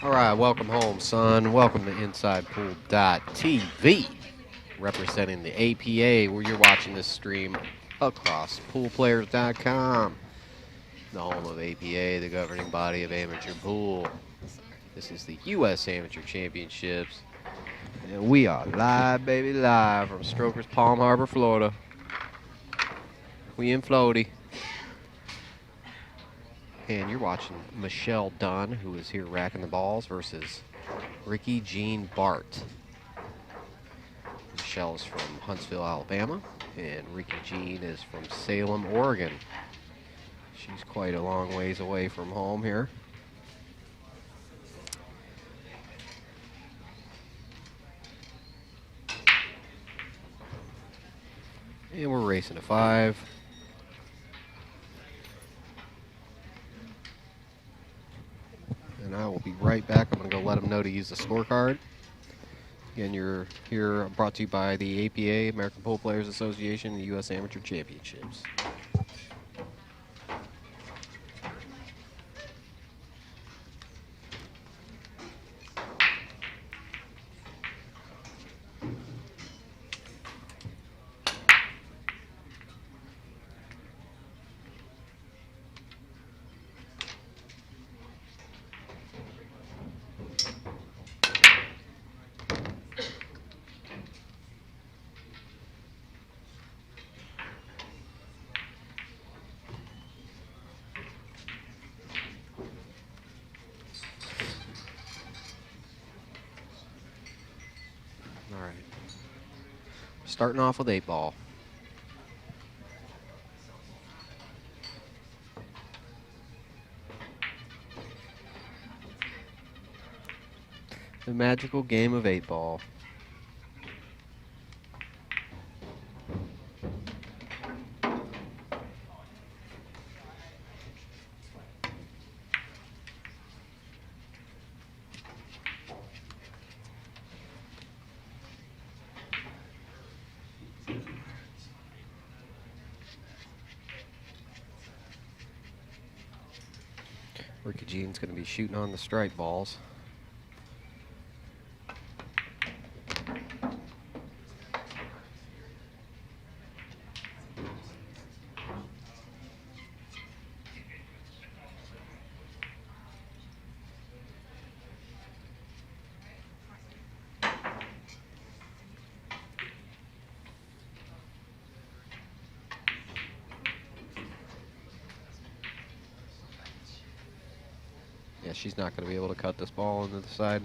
All right, welcome home, son. Welcome to InsidePool.tv, representing the APA, where you're watching this stream across Poolplayers.com, the home of APA, the governing body of amateur pool. This is the U.S. Amateur Championships, and we are live, baby, live from Strokers Palm Harbor, Florida. We in Floaty. And you're watching Michelle Dunn, who is here racking the balls, versus Ricci Jean-Bart. Michelle's from Huntsville, Alabama, and Ricci Jean is from Salem, Oregon. She's quite a long ways away from home here. And we're racing to 5. And I will be right back. I'm going to go let them know to use the scorecard. Again, you're here brought to you by the APA, American Pool Players Association, and the U.S. Amateur Championships. All right. Starting off with 8-ball. The magical game of 8-ball. Ricci Jean's going to be shooting on the strike balls. Yeah, she's not going to be able to cut this ball into the side.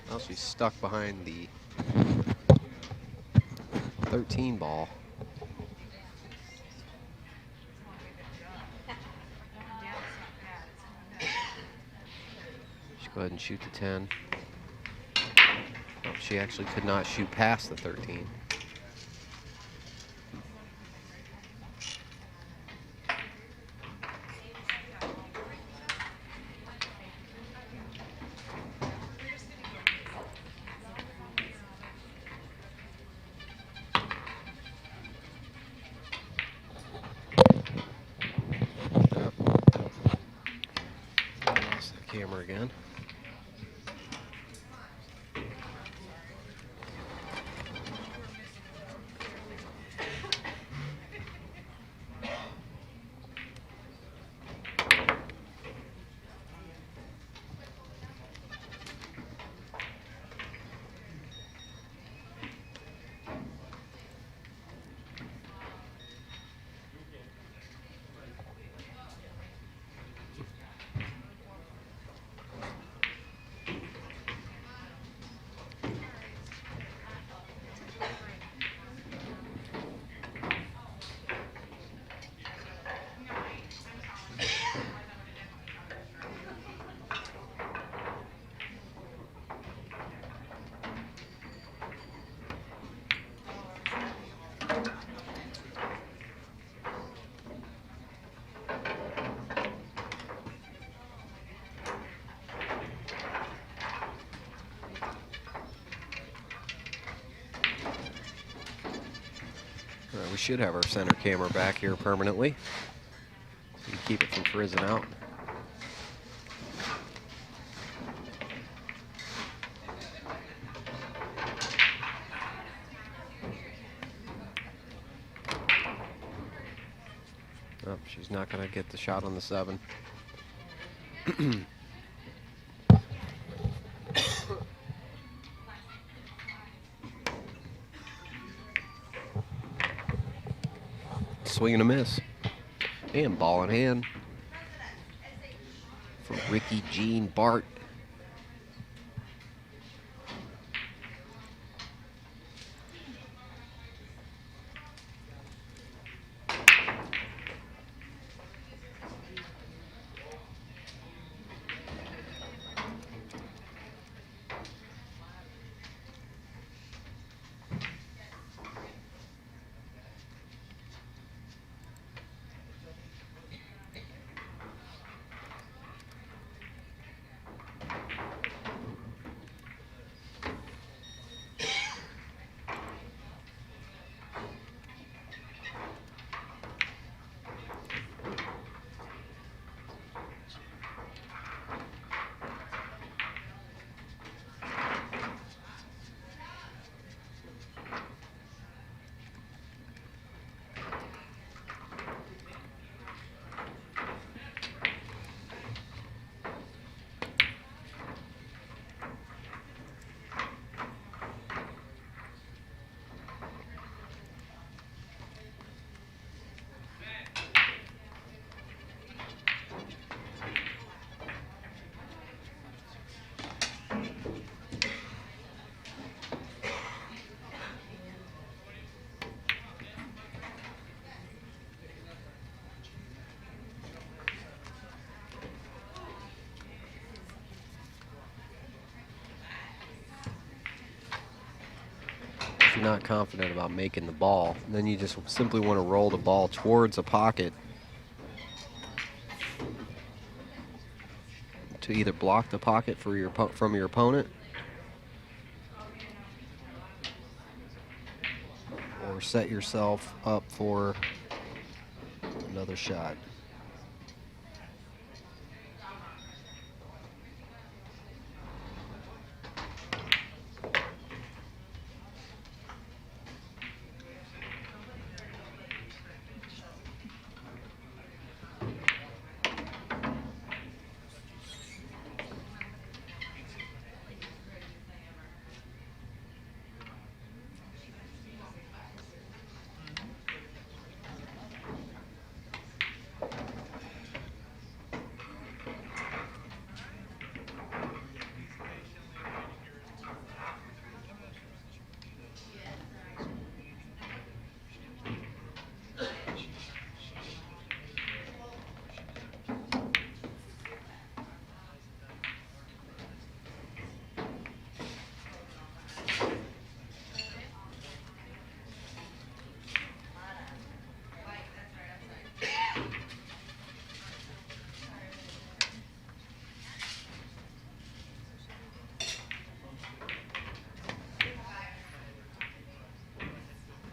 Well, she's stuck behind the 13 ball. She'll go ahead and shoot the 10. Oh, she actually could not shoot past the 13. Lost the camera again. We should have our center camera back here permanently. So we can keep it from frizzing out. Oh, she's not going to get the shot on the 7. Swing and a miss. And ball in hand for Ricci Jean-Bart. If you're not confident about making the ball, then you just simply want to roll the ball towards a pocket to either block the pocket for from your opponent or set yourself up for another shot.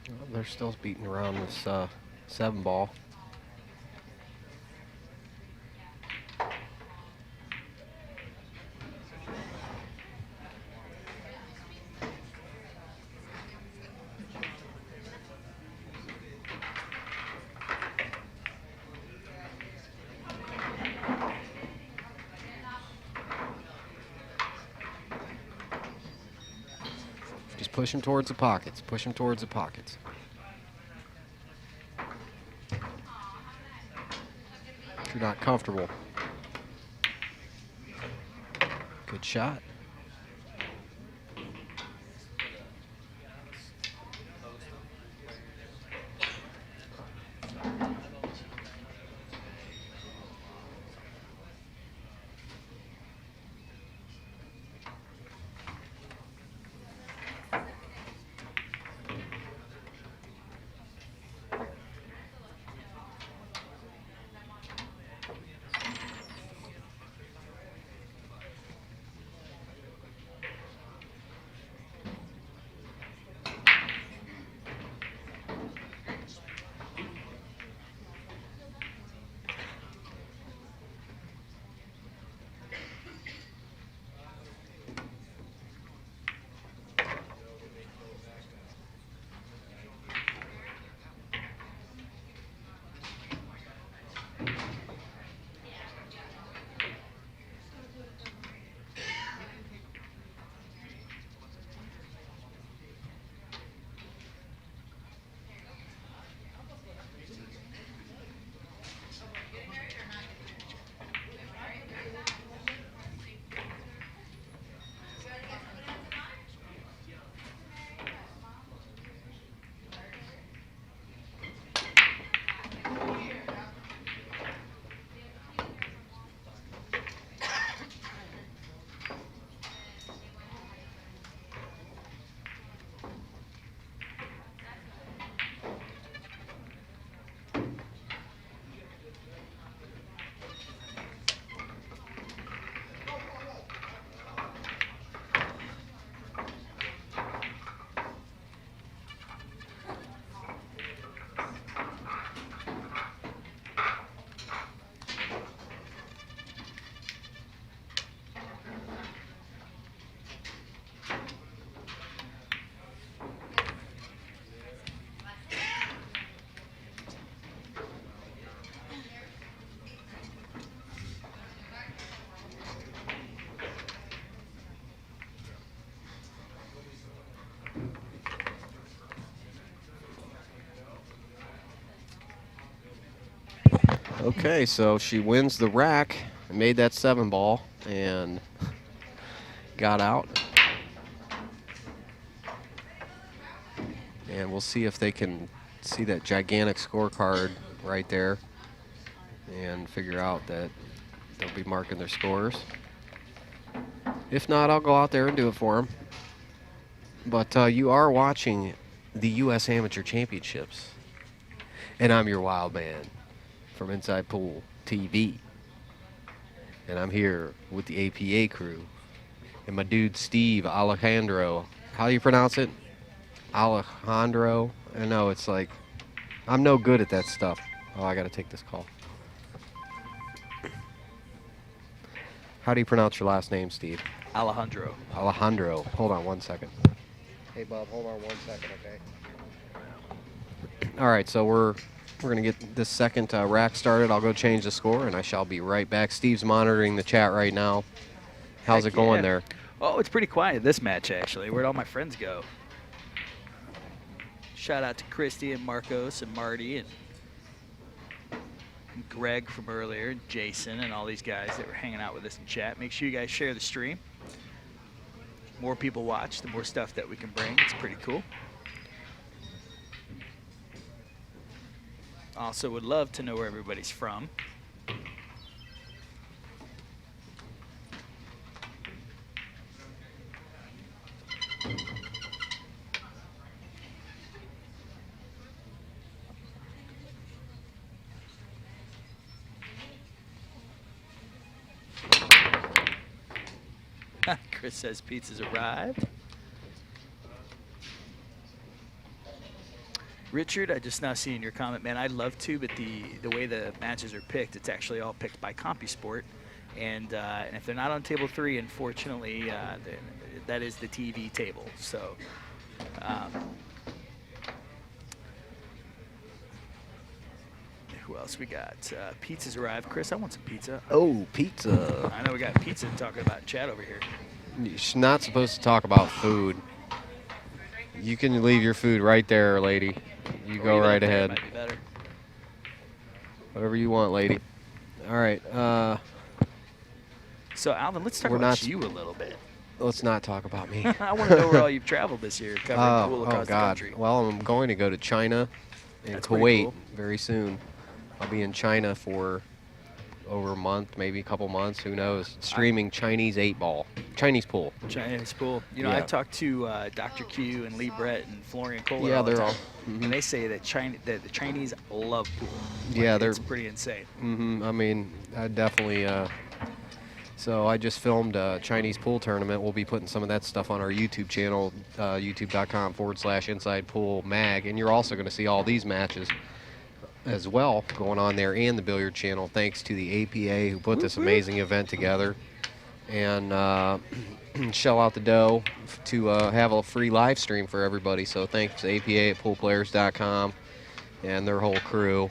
Well, they're still beating around this 7 ball. Just push him towards the pockets. Push him towards the pockets. If you're not comfortable. Good shot. Okay, so she wins the rack, made that 7 ball, and got out. And we'll see if they can see that gigantic scorecard right there and figure out that they'll be marking their scores. If not, I'll go out there and do it for them. But you are watching the U.S. Amateur Championships, and I'm your wild man from Inside Pool TV. And I'm here with the APA crew and my dude Steve Alejandro. How do you pronounce it? Alejandro. I know it's like, I'm no good at that stuff. Oh, I got to take this call. How do you pronounce your last name, Steve? Alejandro. Alejandro. Hold on 1 second. Hey, Bob, hold on 1 second, okay? All right, so we're going to get this second rack started. I'll go change the score, and I shall be right back. Steve's monitoring the chat right now. How's Heck it going yeah. there? Oh, it's pretty quiet this match, actually. Where'd all my friends go? Shout out to Christy and Marcos and Marty and Greg from earlier, and Jason, and all these guys that were hanging out with us in chat. Make sure you guys share the stream. More people watch, the more stuff that we can bring. It's pretty cool. Also would love to know where everybody's from. Chris says pizza's arrived. Richard, I just now seen your comment, man. I'd love to, but the way the matches are picked, it's actually all picked by CompuSport, and if they're not on table 3, unfortunately, that is the TV table. So. Who else we got? Pizza's arrived. Chris, I want some pizza. Oh, pizza. I know we got pizza talking about in chat over here. You're not supposed to talk about food. You can leave your food right there, lady. You go right ahead. Might be better. Whatever you want, lady. All right. So, Alvin, let's talk about you a little bit. Let's not talk about me. I want to know where all you've traveled this year, covering pool across the country. Well, I'm going to go to China and Kuwait very soon. I'll be in China for over a month, maybe a couple months, who knows, streaming Chinese 8-ball, Chinese pool. Chinese pool. You know, I've talked to Dr. Q and Lee Brett and Florian Kohler. Yeah, they're all. And they say that the Chinese love pool. Like, yeah, it's pretty insane. I mean, I definitely. So I just filmed a Chinese pool tournament. We'll be putting some of that stuff on our YouTube channel, youtube.com/Inside Pool Mag, and you're also going to see all these matches as well going on there, and the billiard channel, thanks to the APA who put this amazing event together, and shell out the dough to have a free live stream for everybody. So thanks to APA at Poolplayers.com and their whole crew.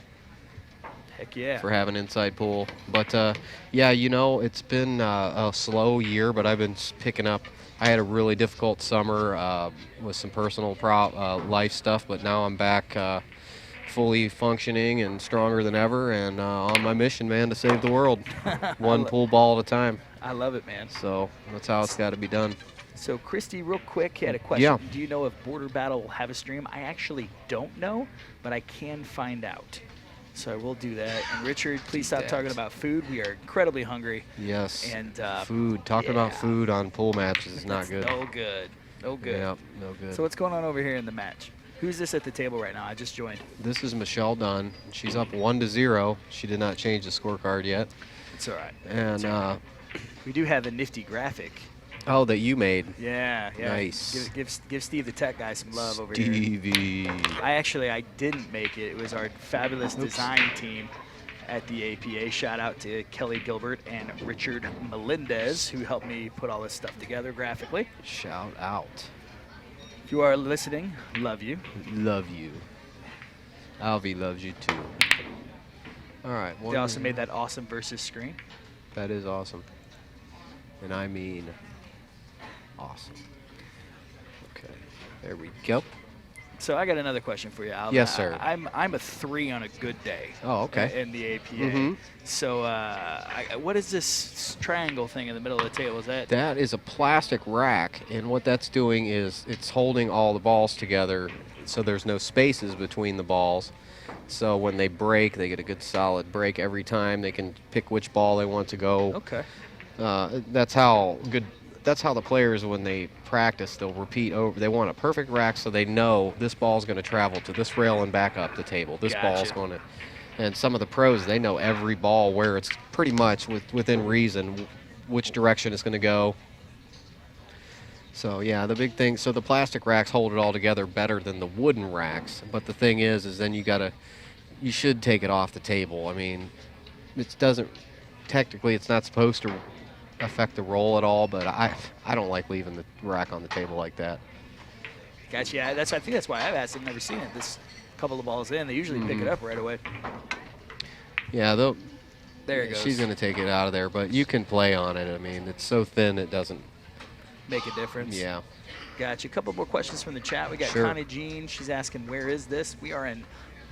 Heck yeah. For having Inside Pool. But yeah, you know, it's been a slow year, but I've been picking up. I had a really difficult summer with some personal life stuff, but now I'm back fully functioning and stronger than ever, and on my mission, man, to save the world. One pool ball at a time. I love it, man. So that's how it's got to be done. So Christy, real quick, had a question. Yeah. Do you know if Border Battle will have a stream? I actually don't know, but I can find out. So I will do that. And Richard, please stop talking about food. We are incredibly hungry. Yes. And food. Talking about food on pool matches is not good. No good. No good. Yeah, no good. So what's going on over here in the match? Who's this at the table right now? I just joined. This is Michelle Dunn. She's up 1-0. She did not change the scorecard yet. It's all right. And we do have a nifty graphic. Oh, that you made. Yeah, yeah. Nice. Give Steve the tech guy some love over here. Stevie. I didn't make it. It was our fabulous design team at the APA. Shout out to Kelly Gilbert and Richard Melendez, who helped me put all this stuff together graphically. Shout out. If you are listening, love you. Love you. Alvy loves you too. All right. They also made that awesome versus screen. That is awesome. And I mean awesome. Okay. There we go. So I got another question for you, Al. Yes, sir. I'm a 3 on a good day. Oh, okay. In the APA. So what is this triangle thing in the middle of the table? Is that? That is a plastic rack, and what that's doing is it's holding all the balls together, so there's no spaces between the balls. So when they break, they get a good solid break every time. They can pick which ball they want to go. Okay. That's how the players, when they practice, they'll repeat over. They want a perfect rack so they know this ball's going to travel to this rail and back up the table. This ball's going to. And some of the pros, they know every ball where it's pretty much within reason which direction it's going to go. So yeah, the big thing. So the plastic racks hold it all together better than the wooden racks. But the thing is then you should take it off the table. I mean, it doesn't technically it's not supposed to affect the roll at all. But I don't like leaving the rack on the table like that. Gotcha. Yeah, I think that's why I've asked. I've never seen it. This couple of balls in, they usually pick it up right away. Yeah, there it goes. She's going to take it out of there, but you can play on it. I mean, it's so thin it doesn't make a difference. Yeah. Gotcha. A couple more questions from the chat. We got Connie Jean. She's asking, where is this? We are in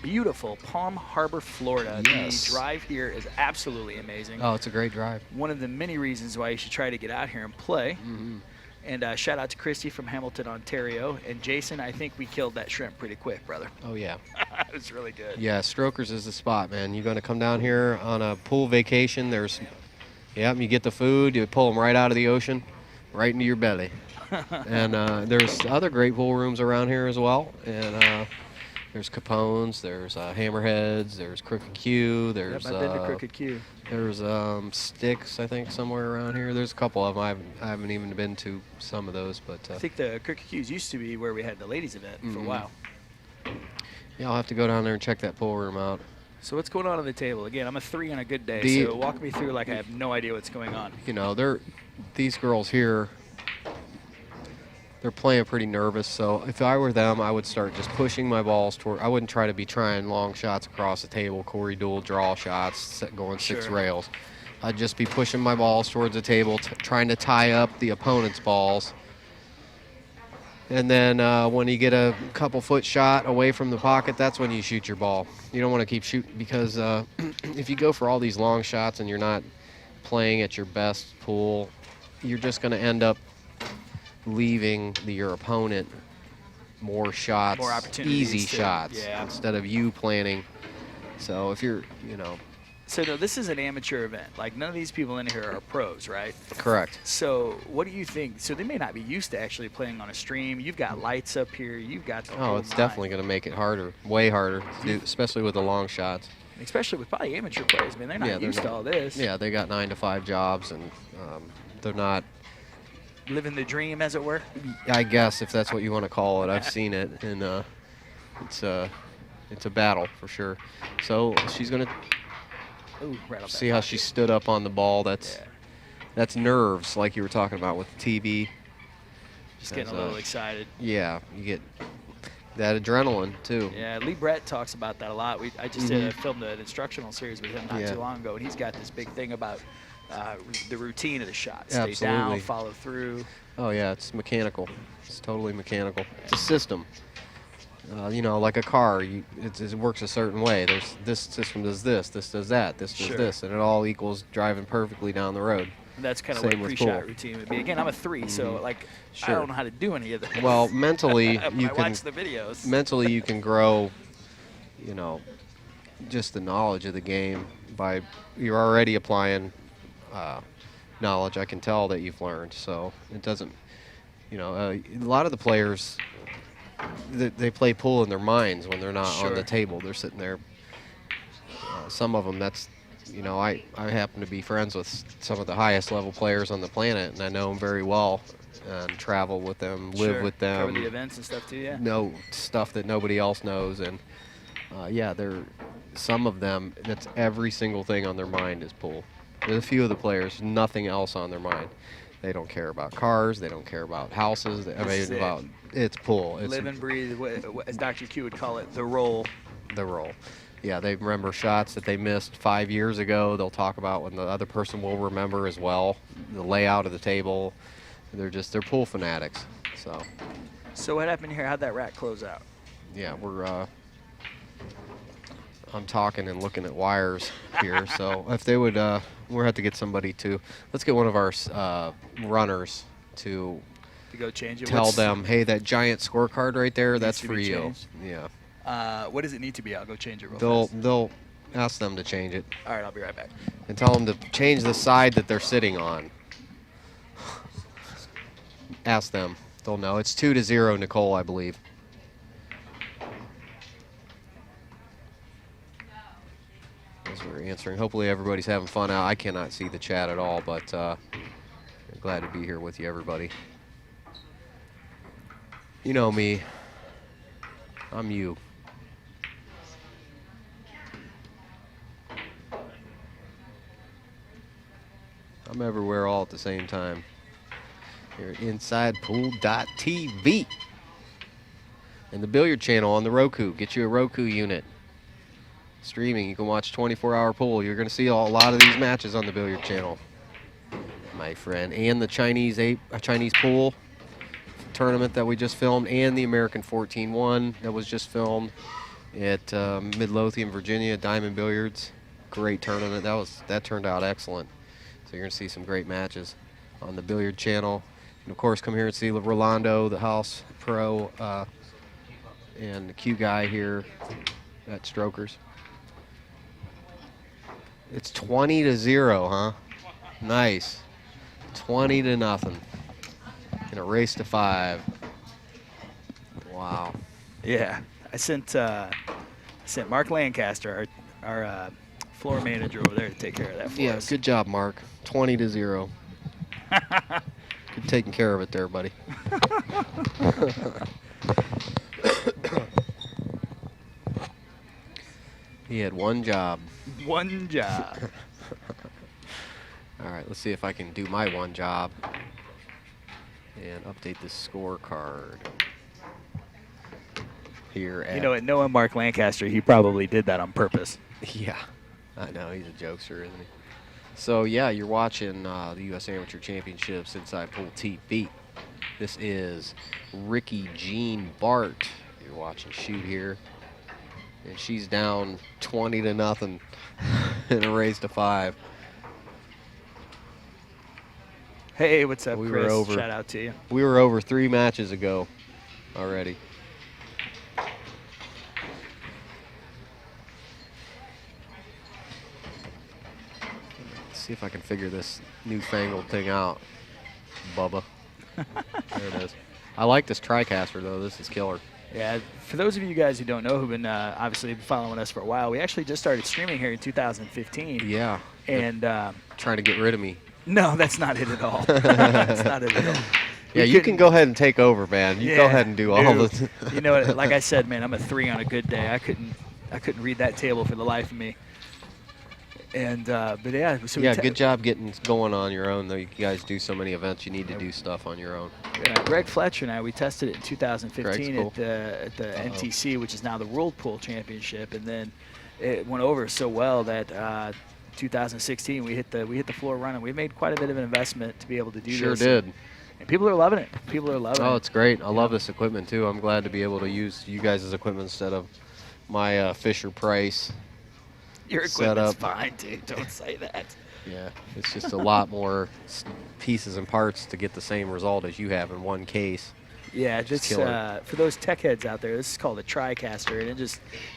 beautiful Palm Harbor, Florida. Yes. The drive here is absolutely amazing. Oh, it's a great drive. One of the many reasons why you should try to get out here and play. And shout out to Christy from Hamilton, Ontario. And Jason, I think we killed that shrimp pretty quick, brother. Oh, yeah. It was really good. Yeah, Strokers is the spot, man. You're going to come down here on a pool vacation. You get the food. You pull them right out of the ocean, right into your belly. And there's other great pool rooms around here as well. And there's Capone's, there's Hammerheads, there's Crooked Q, there's I've been to Crooked Q. There's Sticks, I think, somewhere around here. There's a couple of them. I haven't even been to some of those, but I think the Crooked Q's used to be where we had the ladies event for a while. Yeah, I'll have to go down there and check that pool room out. So what's going on the table? Again, I'm a 3 on a good day, so walk me through like I have no idea what's going on. You know, these girls here, they're playing pretty nervous, so if I were them, I would start just pushing my balls toward. I wouldn't try to be trying long shots across the table, Corey dual draw shots, going 6 rails. I'd just be pushing my balls towards the table, trying to tie up the opponent's balls. And then when you get a couple foot shot away from the pocket, that's when you shoot your ball. You don't want to keep shooting because if you go for all these long shots and you're not playing at your best pool, you're just going to end up leaving your opponent more shots, more opportunities, easy shots, instead of you planning. So if you're, So no, this is an amateur event. Like none of these people in here are pros, right? Correct. So what do you think? So they may not be used to actually playing on a stream. You've got lights up here. You've got the whole it's definitely going to make it harder, way harder, especially with the long shots. Especially with probably amateur players. I mean, they're not used to all this. Yeah, they got 9 to 5 jobs, and they're not living the dream, as it were. I guess if that's what you want to call it. I've seen it, and it's a battle for sure. So she's going to. See how she stood up on the ball. That's nerves, like you were talking about with the TV. Just getting a little excited. Yeah, you get that adrenaline too. Yeah, Lee Brett talks about that a lot. I just filmed an instructional series with him not too long ago, and he's got this big thing about the routine of the shot. Stay down, follow through. Oh yeah, it's mechanical. It's totally mechanical. It's a system. Like a car, it works a certain way. This system does this does that, this does this, and it all equals driving perfectly down the road. And that's kind of what a pre-shot routine would be. Again, I'm a 3, so like I don't know how to do any of this. Well, mentally you can watch the videos. Mentally, you can grow, just the knowledge of the game by you're already applying knowledge. I can tell that you've learned. So it doesn't, a lot of the players. They play pool in their minds when they're not on the table. They're sitting there. Some of them, I happen to be friends with some of the highest level players on the planet, and I know them very well and travel with them, live with them. Cover the events and stuff too, yeah. Know stuff that nobody else knows, and some of them, that's every single thing on their mind is pool. There's a few of the players, nothing else on their mind. They don't care about cars. They don't care about houses. It's pool. It's live and breathe, as Dr. Q would call it, the roll. The roll. Yeah, they remember shots that they missed 5 years ago. They'll talk about when the other person will remember as well. The layout of the table. They're pool fanatics. So what happened here? How'd that rack close out? Yeah, I'm talking and looking at wires here. So if they would, we'll have to get somebody to. Let's get one of our runners to go change it. Tell them, hey, that giant scorecard right there, that's for you. Changed. Yeah. What does it need to be? I'll go change it real fast. They'll ask them to change it. All right, I'll be right back. And tell them to change the side that they're sitting on. Ask them. They'll know. It's 2-0, Nicole, I believe. As we're answering. Hopefully everybody's having fun out. I cannot see the chat at all, but glad to be here with you, everybody. You know me. I'm you. I'm everywhere all at the same time. Here at InsidePool.tv. And the billiard channel on the Roku. Get you a Roku unit. Streaming, you can watch 24-hour pool. You're going to see a lot of these matches on the billiard channel, my friend. And the Chinese pool tournament that we just filmed, and the American 14-1 that was just filmed at Midlothian, Virginia, Diamond Billiards. Great tournament. That turned out excellent. So you're going to see some great matches on the billiard channel. And of course, come here and see Rolando, the house pro, and the Q guy here at Strokers. It's 20-0, huh? Nice. 20-0. In a race to 5. Wow. Yeah, I sent Mark Lancaster, our floor manager over there, to take care of that for us. Yeah, good job, Mark. 20-0. Good taking care of it there, buddy. He had one job. One job. All right, let's see if I can do my one job and update this scorecard here at... You know, knowing Mark Lancaster, he probably did that on purpose. Yeah, I know. He's a jokester, isn't he? So, yeah, you're watching the U.S. Amateur Championships Inside Pool TV. This is Ricci Jean-Bart. You're watching shoot here. And she's down 20-0 in a race to 5. Hey, what's up, We Chris? were over. Shout out to you. We were over 3 matches ago already. Let's see if I can figure this newfangled thing out, Bubba. There it is. I like this TriCaster, though. This is killer. Yeah, for those of you guys who don't know, who've been obviously following us for a while, we actually just started streaming here in 2015. Yeah. And trying to get rid of me. no, that's not it at all. That's not it at all. Yeah, you can go ahead and take over, man. You go ahead and do all the. You know what? Like I said, man, I'm a 3 on a good day. I couldn't read that table for the life of me. And but yeah, so yeah, good job getting going on your own. Though you guys do so many events, you need to do stuff on your own. Greg Fletcher and I, we tested it in 2015 cool. at the NTC, which is now the World Pool Championship, and then it went over so well that 2016 we hit the floor running. We made quite a bit of an investment to be able to do this. Sure did. And people are loving it. People are loving it. Oh, it's great. I love this equipment too. I'm glad to be able to use you guys' equipment instead of my Fisher Price. Your equipment's fine, dude. Don't say that. Yeah, it's just a lot more pieces and parts to get the same result as you have in one case. Yeah, just for those tech heads out there, this is called a TriCaster, and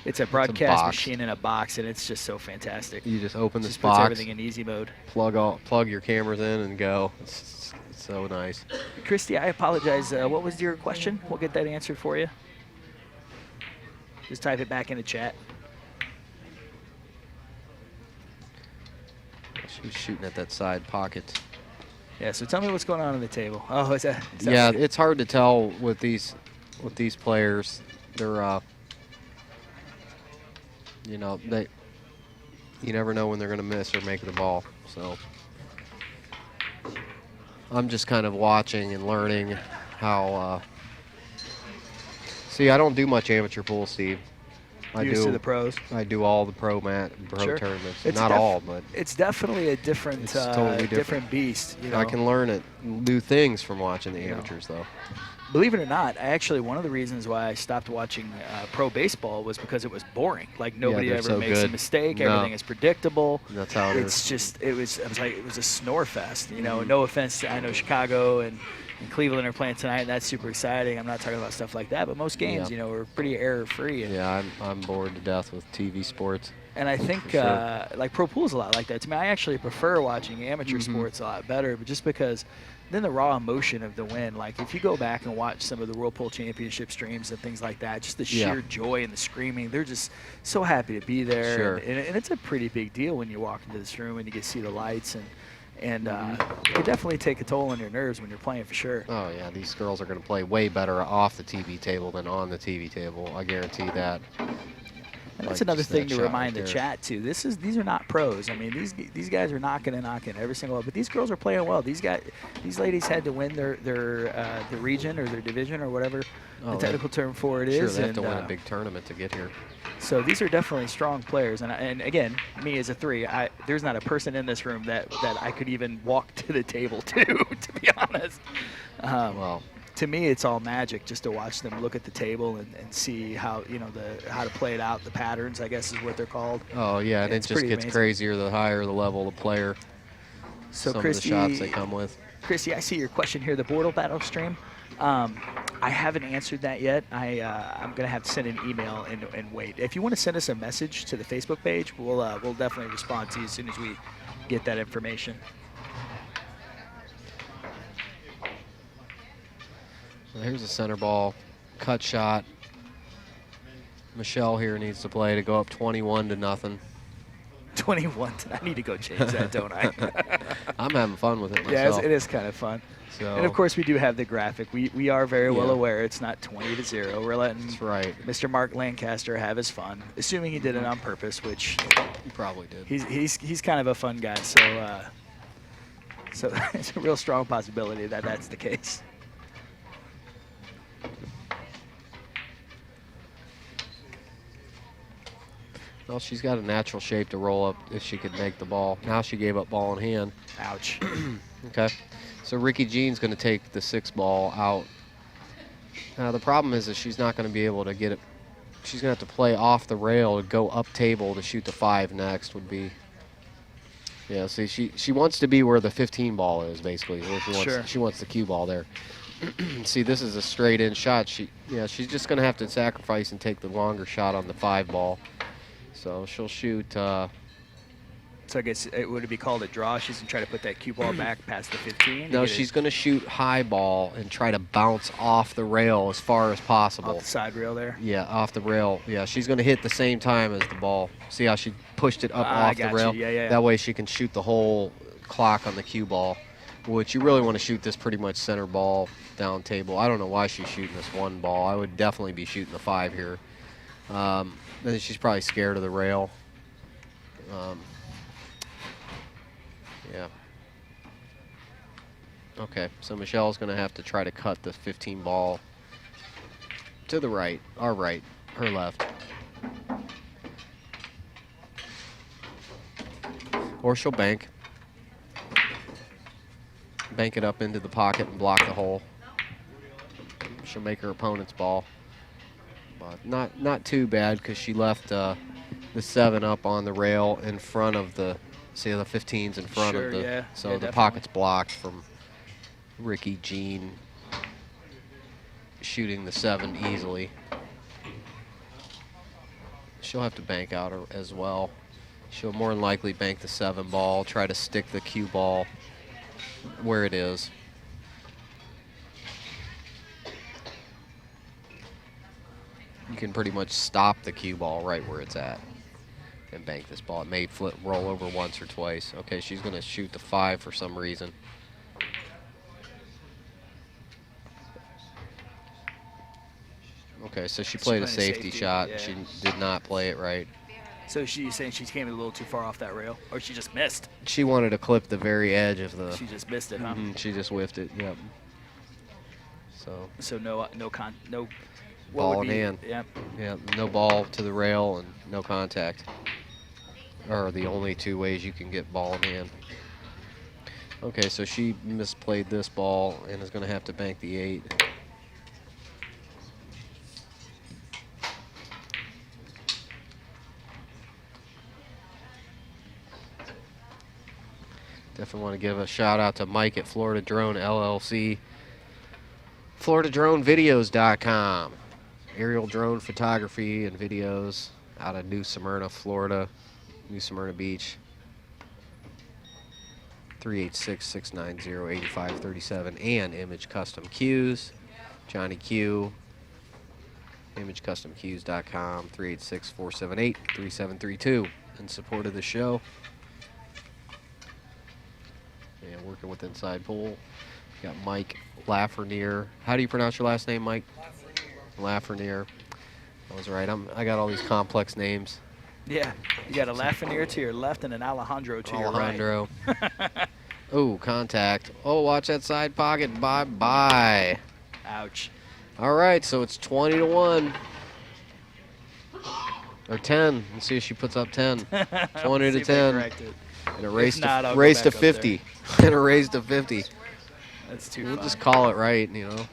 it's a broadcast machine in a box, and it's just so fantastic. You just open this puts box, everything in easy mode, plug your cameras in, and go. It's so nice. Christy, I apologize. What was your question? We'll get that answered for you. Just type it back in the chat. She was shooting at that side pocket. Yeah, so tell me what's going on the table. Oh, is that yeah, it's hard to tell with these players. They're you know, you never know when they're going to miss or make the ball. So I'm just kind of watching and learning how see, I don't do much amateur pool, Steve. Used to the pros. I do all the pro tournaments. It's not all, but it's definitely a different, totally different beast. You know? I can learn it, new things from watching the amateurs, though. Believe it or not, actually, one of the reasons why I stopped watching pro baseball was because it was boring. Like nobody ever makes a mistake. Everything is predictable. That's how it is. It's just it was a snore fest. You know, no offense. I know Chicago and Cleveland are playing tonight, and that's super exciting. I'm not talking about stuff like that, but most games, you know, are pretty error-free. Yeah, I'm bored to death with TV sports. And I think like pro pool is a lot like that. To me, I actually prefer watching amateur sports a lot better, but just because then the raw emotion of the win. Like if you go back and watch some of the World Pool Championship streams and things like that, just the sheer joy and the screaming, they're just so happy to be there. Sure. And it's a pretty big deal when you walk into this room and you get to see the lights And it can definitely take a toll on your nerves when you're playing for sure. Oh, yeah, these girls are going to play way better off the TV table than on the TV table. I guarantee that. And that's Like another just thing that to shot remind right the there. chat too. These are not pros. I mean, these guys are knocking every single one. But these girls are playing well. These ladies had to win their the region or their division or whatever the technical term for it is. Sure, they have to and, win a big tournament to get here. So these are definitely strong players. And again, me as a 3, there's not a person in this room that I could even walk to the table to be honest. Well, to me, it's all magic just to watch them look at the table and see how how to play it out. The patterns, I guess, is what they're called. oh yeah, and it It's just pretty gets amazing. crazier the higher the level the player. So Some Christy, of the shots they come with. Christy, I see your question here. The Bortle Battle stream. I haven't answered that yet. I'm gonna have to send an email and wait. If you want to send us a message to the Facebook page, we'll definitely respond to you as soon as we get that information. Well, here's a center ball, cut shot. Michelle here needs to play to go up 21-0. 21. I need to go change that, don't I? I'm having fun with it Yeah, myself. it is kind of fun. So, And of course, we do have the graphic. We are very well Yeah. aware it's not 20-0. We're letting that's right. Mr. Mark Lancaster have his fun, assuming he did it on purpose, which You probably did. he's kind of a fun guy. So it's a real strong possibility that that's the case. Well, she's got a natural shape to roll up if she could make the ball. Now she gave up ball in hand. Ouch. Okay. So Ricky Jean's going to take the 6 ball out. Now the problem is that she's not going to be able to get it. She's going to have to play off the rail to go up table to shoot the 5 next would be. Yeah, see, she wants to be where the 15 ball is, basically. Where she wants the cue ball there. See, this is a straight in shot. She's just going to have to sacrifice and take the longer shot on the 5 ball. So she'll shoot. So I guess it would be called a draw. She's gonna try to put that cue ball back past the 15. No, she's going to shoot high ball and try to bounce off the rail as far as possible. Off the side rail there. Yeah, off the rail. Yeah, she's going to hit the same time as the ball. See how she pushed it up off the got rail? you. Yeah. That way she can shoot the whole clock on the cue ball, which you really want to shoot this pretty much center ball down table. I don't know why she's shooting this 1 ball. I would definitely be shooting the 5 here. Then she's probably scared of the rail. Yeah. Okay, so Michelle's going to have to try to cut the 15 ball to the right, our right, her left. Or she'll bank. Bank it up into the pocket and block the hole. She'll make her opponent's ball. But not too bad because she left the 7 up on the rail in front of the, see the 15's in front of the, yeah. so Yeah, the definitely. pocket's blocked from Ricky Jean shooting the 7 easily. She'll have to bank out as well. She'll more than likely bank the 7 ball, try to stick the cue ball where it is. You can pretty much stop the cue ball right where it's at and bank this ball. It may roll over once or twice. Okay, she's going to shoot the 5 for some reason. Okay, so she played a safety shot. yeah. She did not play it right. So she's saying she came a little too far off that rail, or she just missed. She wanted to clip the very edge of the. She just missed it, huh? She just whiffed it. Yep. So no. What ball would in be, hand. Yeah. Yeah, no ball to the rail and no contact. Are the only 2 ways you can get ball in hand. Okay, so she misplayed this ball and is going to have to bank the 8. Definitely want to give a shout out to Mike at Florida Drone LLC. FloridaDroneVideos.com. Aerial drone photography and videos out of New Smyrna, Florida. New Smyrna Beach. 386-690-8537. And Image Custom Cues. Johnny Q. ImageCustomCues.com. 386-478-3732. In support of the show. and working with Inside Pool. Got Mike Lafreniere. How do you pronounce your last name, Mike? Lafreniere. I was right. I got all these complex names. Yeah, you got a Lafreniere to your left and an Alejandro to your right. Alejandro. Oh, contact. Oh, watch that side pocket. Bye-bye. Ouch. All right, so it's 20-1. Or 10. Let's see if she puts up 10. 20 to 10. And a race to 50. And a race to 50. That's too We'll fun. just call it right, you know.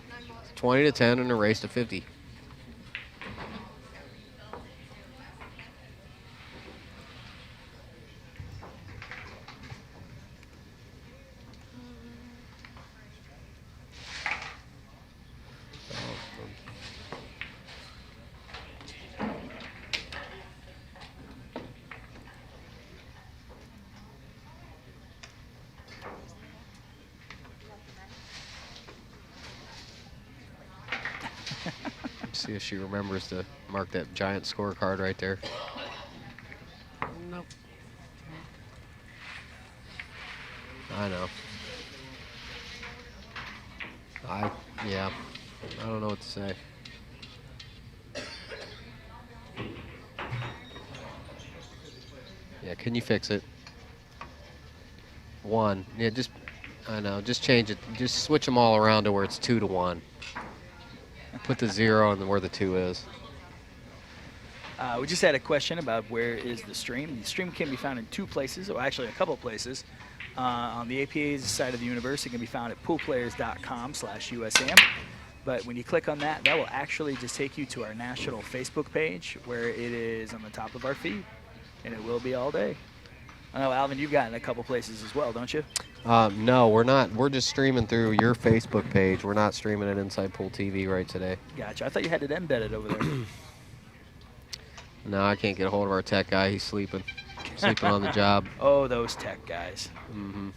20 to 10 and a race to 50. See if she remembers to mark that giant scorecard right there. Nope. I know. Yeah. I don't know what to say. Yeah, can you fix it? 1. Yeah, I know, just change it. Just switch them all around to where it's 2 to 1. Put the 0 on where the 2 is. We just had a question about where is the stream. The stream can be found in 2 places, or actually a couple places. On the APA's side of the universe, it can be found at poolplayers.com/USAM. But when you click on that, that will actually just take you to our national Facebook page, where it is on the top of our feed, and it will be all day. I know, Alvin, you've gotten a couple places as well, don't you? No, we're not. We're just streaming through your Facebook page. We're not streaming it Inside Pool TV right today. Gotcha. I thought you had it embedded over there. No, I can't get a hold of our tech guy. He's sleeping. Sleeping on the job. Oh, those tech guys. Mm-hmm.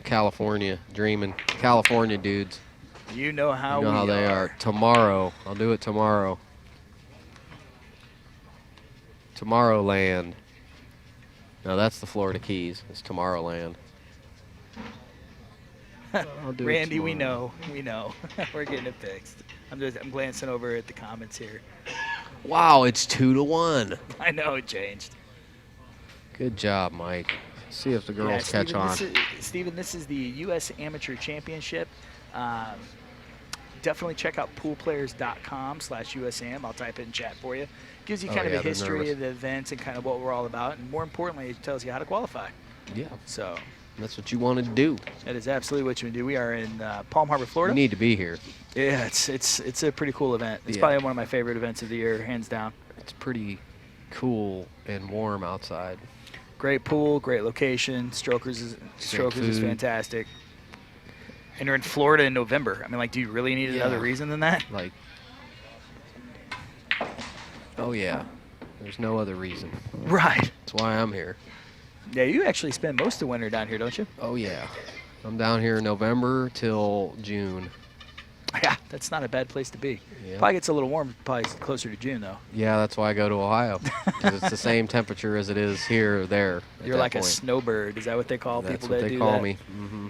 California, dreaming. California dudes. You know how, they are. Tomorrow. I'll do it tomorrow. Tomorrowland. No, that's the Florida Keys. It's Tomorrowland. I'll do Randy, it we tomorrow. know. We know. We're getting it fixed. I'm glancing over at the comments here. Wow, it's 2 to 1. I know it changed. Good job, Mike. See if the girls catch on. Steven, this is the U.S. Amateur Championship. Definitely check out poolplayers.com/USAM. I'll type it in chat for you. Gives you kind of a history of the events and kind of what we're all about. And more importantly, it tells you how to qualify. Yeah. So that's what you wanted to do. That is absolutely what you want to do. We are in Palm Harbor, Florida. You need to be here. Yeah, it's a pretty cool event. It's probably one of my favorite events of the year, hands down. It's pretty cool and warm outside. Great pool, great location. Strokers is fantastic. And you're in Florida in November. I mean, like, do you really need another reason than that? Like, oh yeah, there's no other reason. Right. That's why I'm here. Yeah, you actually spend most of the winter down here, don't you? Oh yeah, I'm down here in November till June. Yeah, that's not a bad place to be. Yeah. Probably gets a little warm, probably closer to June, though. Yeah, that's why I go to Ohio. 'Cause it's the same temperature as it is here or there. You're like a snowbird. Is that what they call people that do that? That's what they call me. Mm-hmm.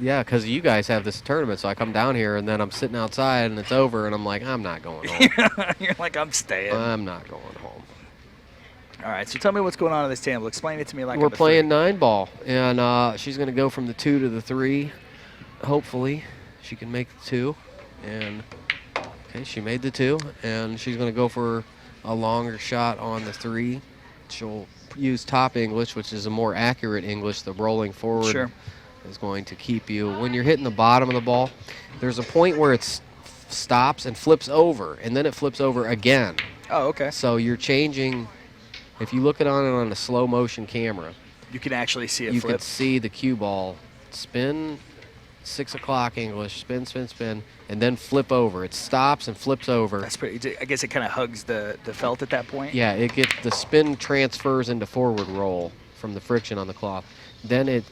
Yeah, because you guys have this tournament, so I come down here, and then I'm sitting outside, and it's over, and I'm like, I'm not going home. You're like, I'm staying. I'm not going home. All right, so tell me what's going on this table. Explain it to me like we're playing 9-ball, and she's going to go from the 2 to the 3. Hopefully, she can make the 2. And, okay, she made the 2, and she's going to go for a longer shot on the 3. She'll use top English, which is a more accurate English. The rolling forward. Sure. Is going to keep you. When you're hitting the bottom of the ball, there's a point where it stops and flips over, and then it flips over again. Oh, okay. So you're changing. If you look at it on a slow motion camera, you can actually see it flip. You can see the cue ball spin 6 o'clock English, spin, spin, spin, and then flip over. It stops and flips over. That's pretty. I guess it kind of hugs the felt at that point. Yeah, it gets the spin transfers into forward roll from the friction on the cloth. Then it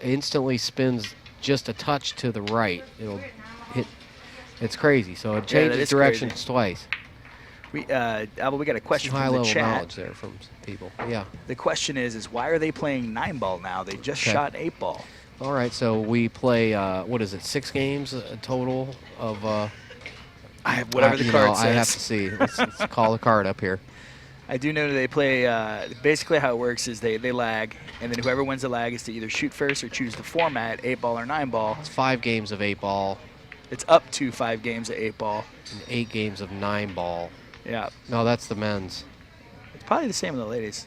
instantly spins just a touch to the right. It'll hit. It's crazy. So it changes directions twice. Albert, we got a question from the chat. High-level knowledge there from people. Yeah. The question is why are they playing 9-ball now? They just shot 8-ball. All right, so we play, what is it, 6 games total of... I have whatever the you card know, says. I have to see. Let's call the card up here. I do know that they play, basically how it works is they lag, and then whoever wins the lag is to either shoot first or choose the format, 8-ball or 9-ball. It's 5 games of 8-ball. It's up to 5 games of 8-ball. And 8 games of 9-ball. Yeah. No, that's the men's. It's probably the same with the ladies.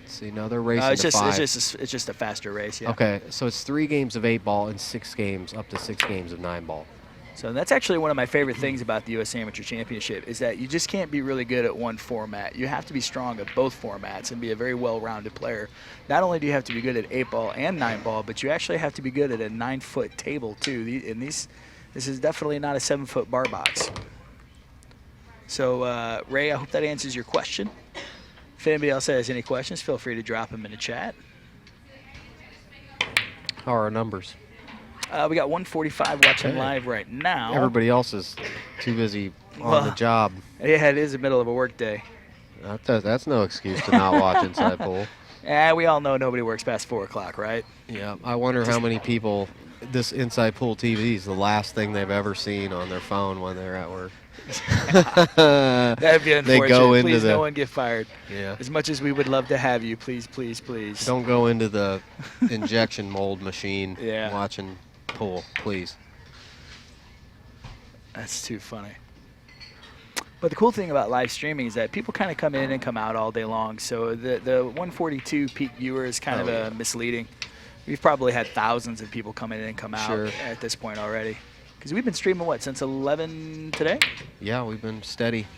Let's see, no, they're racing to 5. It's just a faster race, yeah. Okay, so it's 3 games of 8-ball and 6 games, up to 6 games of 9-ball. So that's actually one of my favorite things about the U.S. Amateur Championship is that you just can't be really good at one format. You have to be strong at both formats and be a very well-rounded player. Not only do you have to be good at 8-ball and 9-ball, but you actually have to be good at a 9-foot table too. This is definitely not a 7-foot bar box. So Ray, I hope that answers your question. If anybody else has any questions, feel free to drop them in the chat. How are our numbers? We got 145 watching live right now. Everybody else is too busy on the job. Yeah, it is the middle of a work day. That's no excuse to not watch Inside Pool. Yeah, we all know nobody works past 4 o'clock, right? Yeah, I wonder how many people this Inside Pool TV is the last thing they've ever seen on their phone when they're at work. That'd be unfortunate. They go into please, no one get fired. Yeah. As much as we would love to have you, please, please, please. Don't go into the injection mold machine Yeah. watching pool, please. That's too funny. But the cool thing about live streaming is that people kind of come in and come out all day long. So the 142 peak viewer is kind of misleading. We've probably had thousands of people come in and come out at this point already. Because we've been streaming, what, since 11 today? Yeah, we've been steady.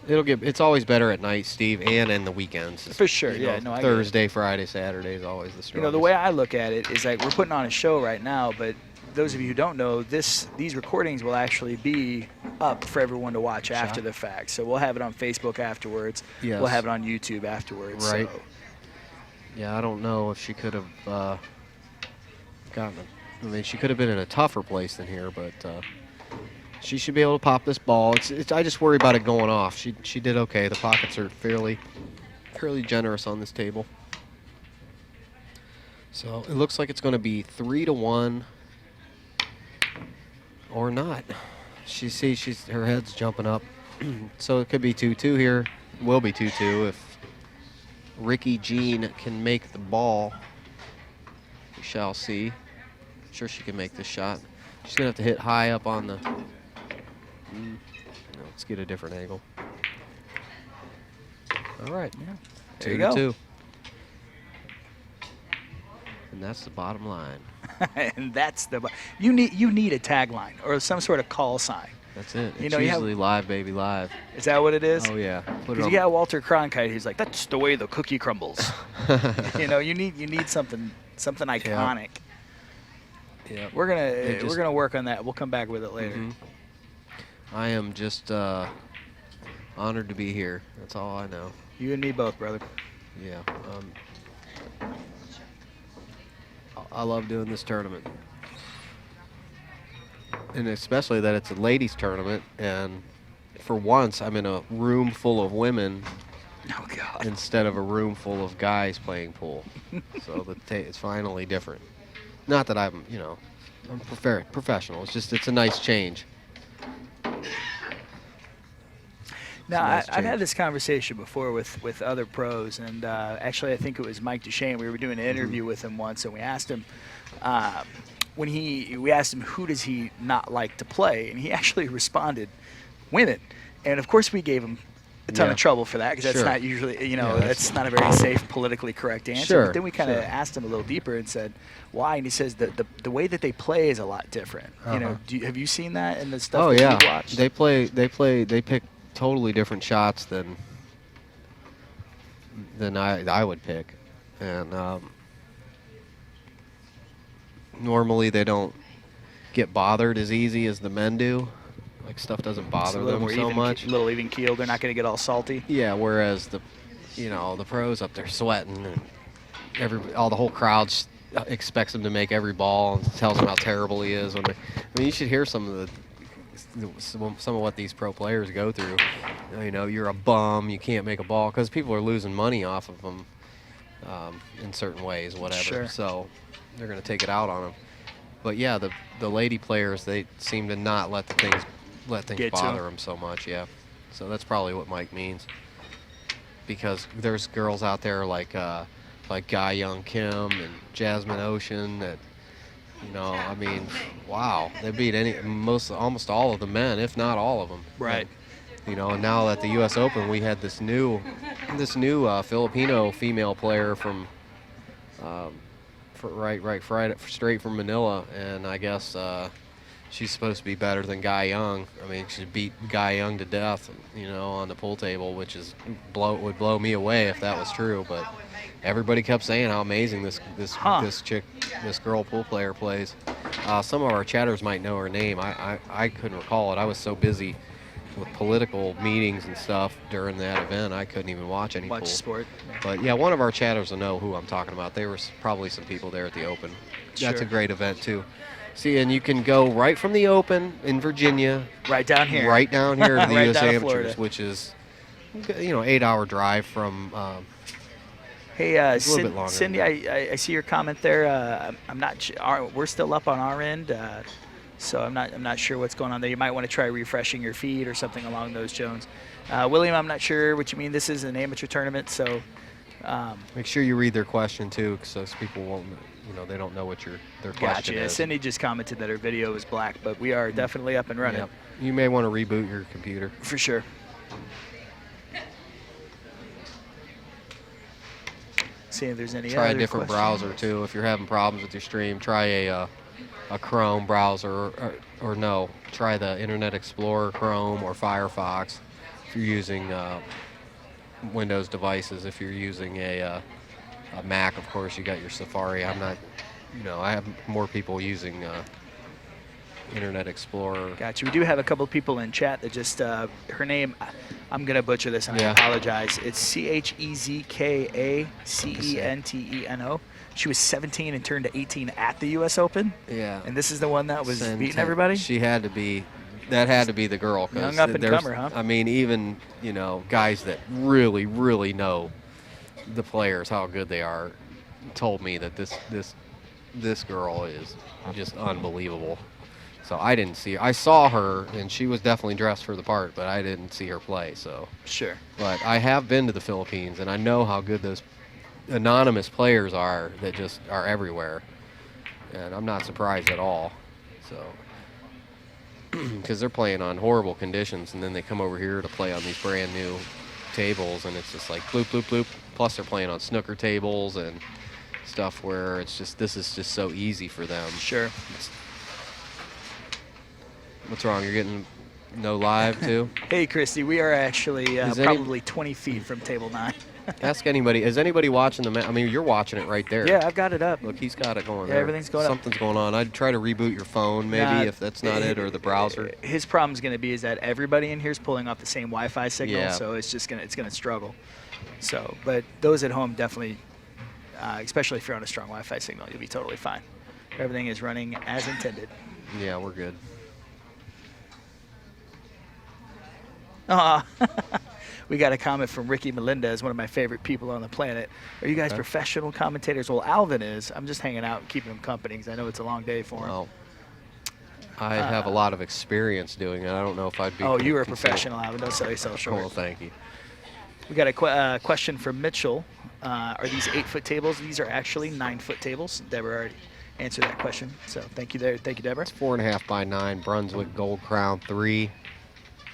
It's always better at night, Steve, and in the weekends. For sure, You know, no, I get it. Thursday, Friday, Saturday is always the strongest. You know, the way I look at it is like we're putting on a show right now, but those of you who don't know, these recordings will actually be up for everyone to watch after the fact. So we'll have it on Facebook afterwards. Yes. We'll have it on YouTube afterwards. Right. So. Yeah, I don't know if she could have gotten it. I mean, she could have been in a tougher place than here, but she should be able to pop this ball. I just worry about it going off. She did okay. The pockets are fairly generous on this table. So it looks like it's going to be 3-1 or not. Her head's jumping up. So it could be 2-2 here. Will be 2-2 if Ricci Jean can make the ball. We shall see. Sure she can make this shot. She's gonna have to hit high up on the. No, let's get a different angle. All right, Yeah. 2-2. And that's the bottom line. And that's you need a tagline or some sort of call sign. That's it. You It's know, usually live, baby, live. Is that what it is? Oh yeah. Put it Because on. you got Walter Cronkite, who's like, that's the way the cookie crumbles. You know, you need something iconic. Yeah. We're gonna work on that. We'll come back with it later. I am just honored to be here. That's all I know. You and me both, brother. Yeah. I love doing this tournament. And especially that it's a ladies tournament, and for once I'm in a room full of women Oh God. instead of a room full of guys playing pool. So it's finally different. Not that I'm professional. It's a nice change. Now, nice I've had change. this conversation before with other pros, and actually I think it was Mike Duchesne. We were doing an interview with him once, and we asked him we asked him who does he not like to play, and he actually responded, women. And of course we gave him a ton of trouble for that because that's not usually, that's not a very safe, politically correct answer. Sure, But then we kind of asked him a little deeper and said, why? And he says that the way that they play is a lot different. You know, have you seen that in the stuff that you've watched? They pick totally different shots than I would pick, and normally they don't get bothered as easy as the men do. Like stuff doesn't bother them so much. A little even keeled. They're not going to get all salty. Yeah, whereas the pros up there sweating and the whole crowd expects him to make every ball and tells him how terrible he is. You should hear some of what these pro players go through. You're a bum. You can't make a ball because people are losing money off of them in certain ways, whatever. Sure. So they're gonna take it out on them. But yeah, the lady players, they seem to not let things Get to bother 'em. them so much. Yeah, so that's probably what Mike means. Because there's girls out there like Guy Young Kim and Jasmine Ocean that, I mean, wow, they beat almost all of the men, if not all of them. Right. And now at the U.S. Open, we had this new Filipino female player from, straight from Manila, and I guess she's supposed to be better than Guy Young. I mean, she beat Guy Young to death, on the pool table, which would blow me away if that was true. But everybody kept saying how amazing this girl pool player plays. Some of our chatters might know her name. I couldn't recall it. I was so busy with political meetings and stuff during that event, I couldn't even watch any pool. Sport. But yeah, one of our chatters will know who I'm talking about. There were probably some people there at the Open. That's a great event too. See, and you can go right from the Open in Virginia, right down here to the right U.S. down to Amateurs, Florida. which is 8-hour drive from. Hey, a little bit longer Cindy, I see your comment there. I'm not. We're still up on our end, so I'm not sure what's going on there. You might want to try refreshing your feed or something along those Jones. William, I'm not sure what you mean. This is an amateur tournament, so. Make sure you read their question too, so people won't. They don't know what their question Gotcha. is. Cindy just commented that her video was black, but we are definitely up and running. Yep. You may want to reboot your computer. For sure. See if there's any Try other a different browser too. If you're having problems with your stream, try a Chrome browser, or no, try the Internet Explorer, Chrome, or Firefox. If you're using Windows devices, if you're using a Mac, of course, you got your Safari. I'm not, I have more people using Internet Explorer. Gotcha. We do have a couple of people in chat that just, her name, I'm going to butcher this and I apologize. It's CHEZKACENTENO. She was 17 and turned to 18 at the U.S. Open. Yeah. And this is the one that was beating everybody? She had to be. That had to be the girl. Young up-and-comer, huh? I mean, even, guys that really, really know the players, how good they are, told me that this girl is just unbelievable. So I didn't see her. I saw her, and she was definitely dressed for the part, but I didn't see her play. So sure. But I have been to the Philippines, and I know how good those anonymous players are that just are everywhere, and I'm not surprised at all. So because they're playing on horrible conditions, and then they come over here to play on these brand new tables, and it's just like bloop, bloop, bloop. Plus they're playing on snooker tables and stuff where this is just so easy for them. Sure. What's wrong? You're getting no live too? Hey, Christy, we are actually probably 20 feet from table 9. Ask anybody. Is anybody watching the match? I mean, you're watching it right there. Yeah, I've got it up. Look, he's got it going there. there. Everything's going Something's going on. I'd try to reboot your phone maybe if that's not it, or the browser. His problem's going to be is that everybody in here is pulling off the same Wi-Fi signal, so it's just going to struggle. So, but those at home definitely, especially if you're on a strong Wi-Fi signal, you'll be totally fine. Everything is running as intended. Yeah, we're good. We got a comment from Ricky Melendez, one of my favorite people on the planet. Are you guys professional commentators? Well, Alvin is. I'm just hanging out and keeping him company because I know it's a long day for him. Well, I have a lot of experience doing it. I don't know if I'd be. Oh, you were a professional, Alvin. Don't sell yourself short. Well, thank you. We got a question from Mitchell. Are these 8-foot tables? These are actually 9-foot tables. Deborah already answered that question, so thank you there. Thank you, Deborah. It's 4.5 by 9 Brunswick Gold Crown 3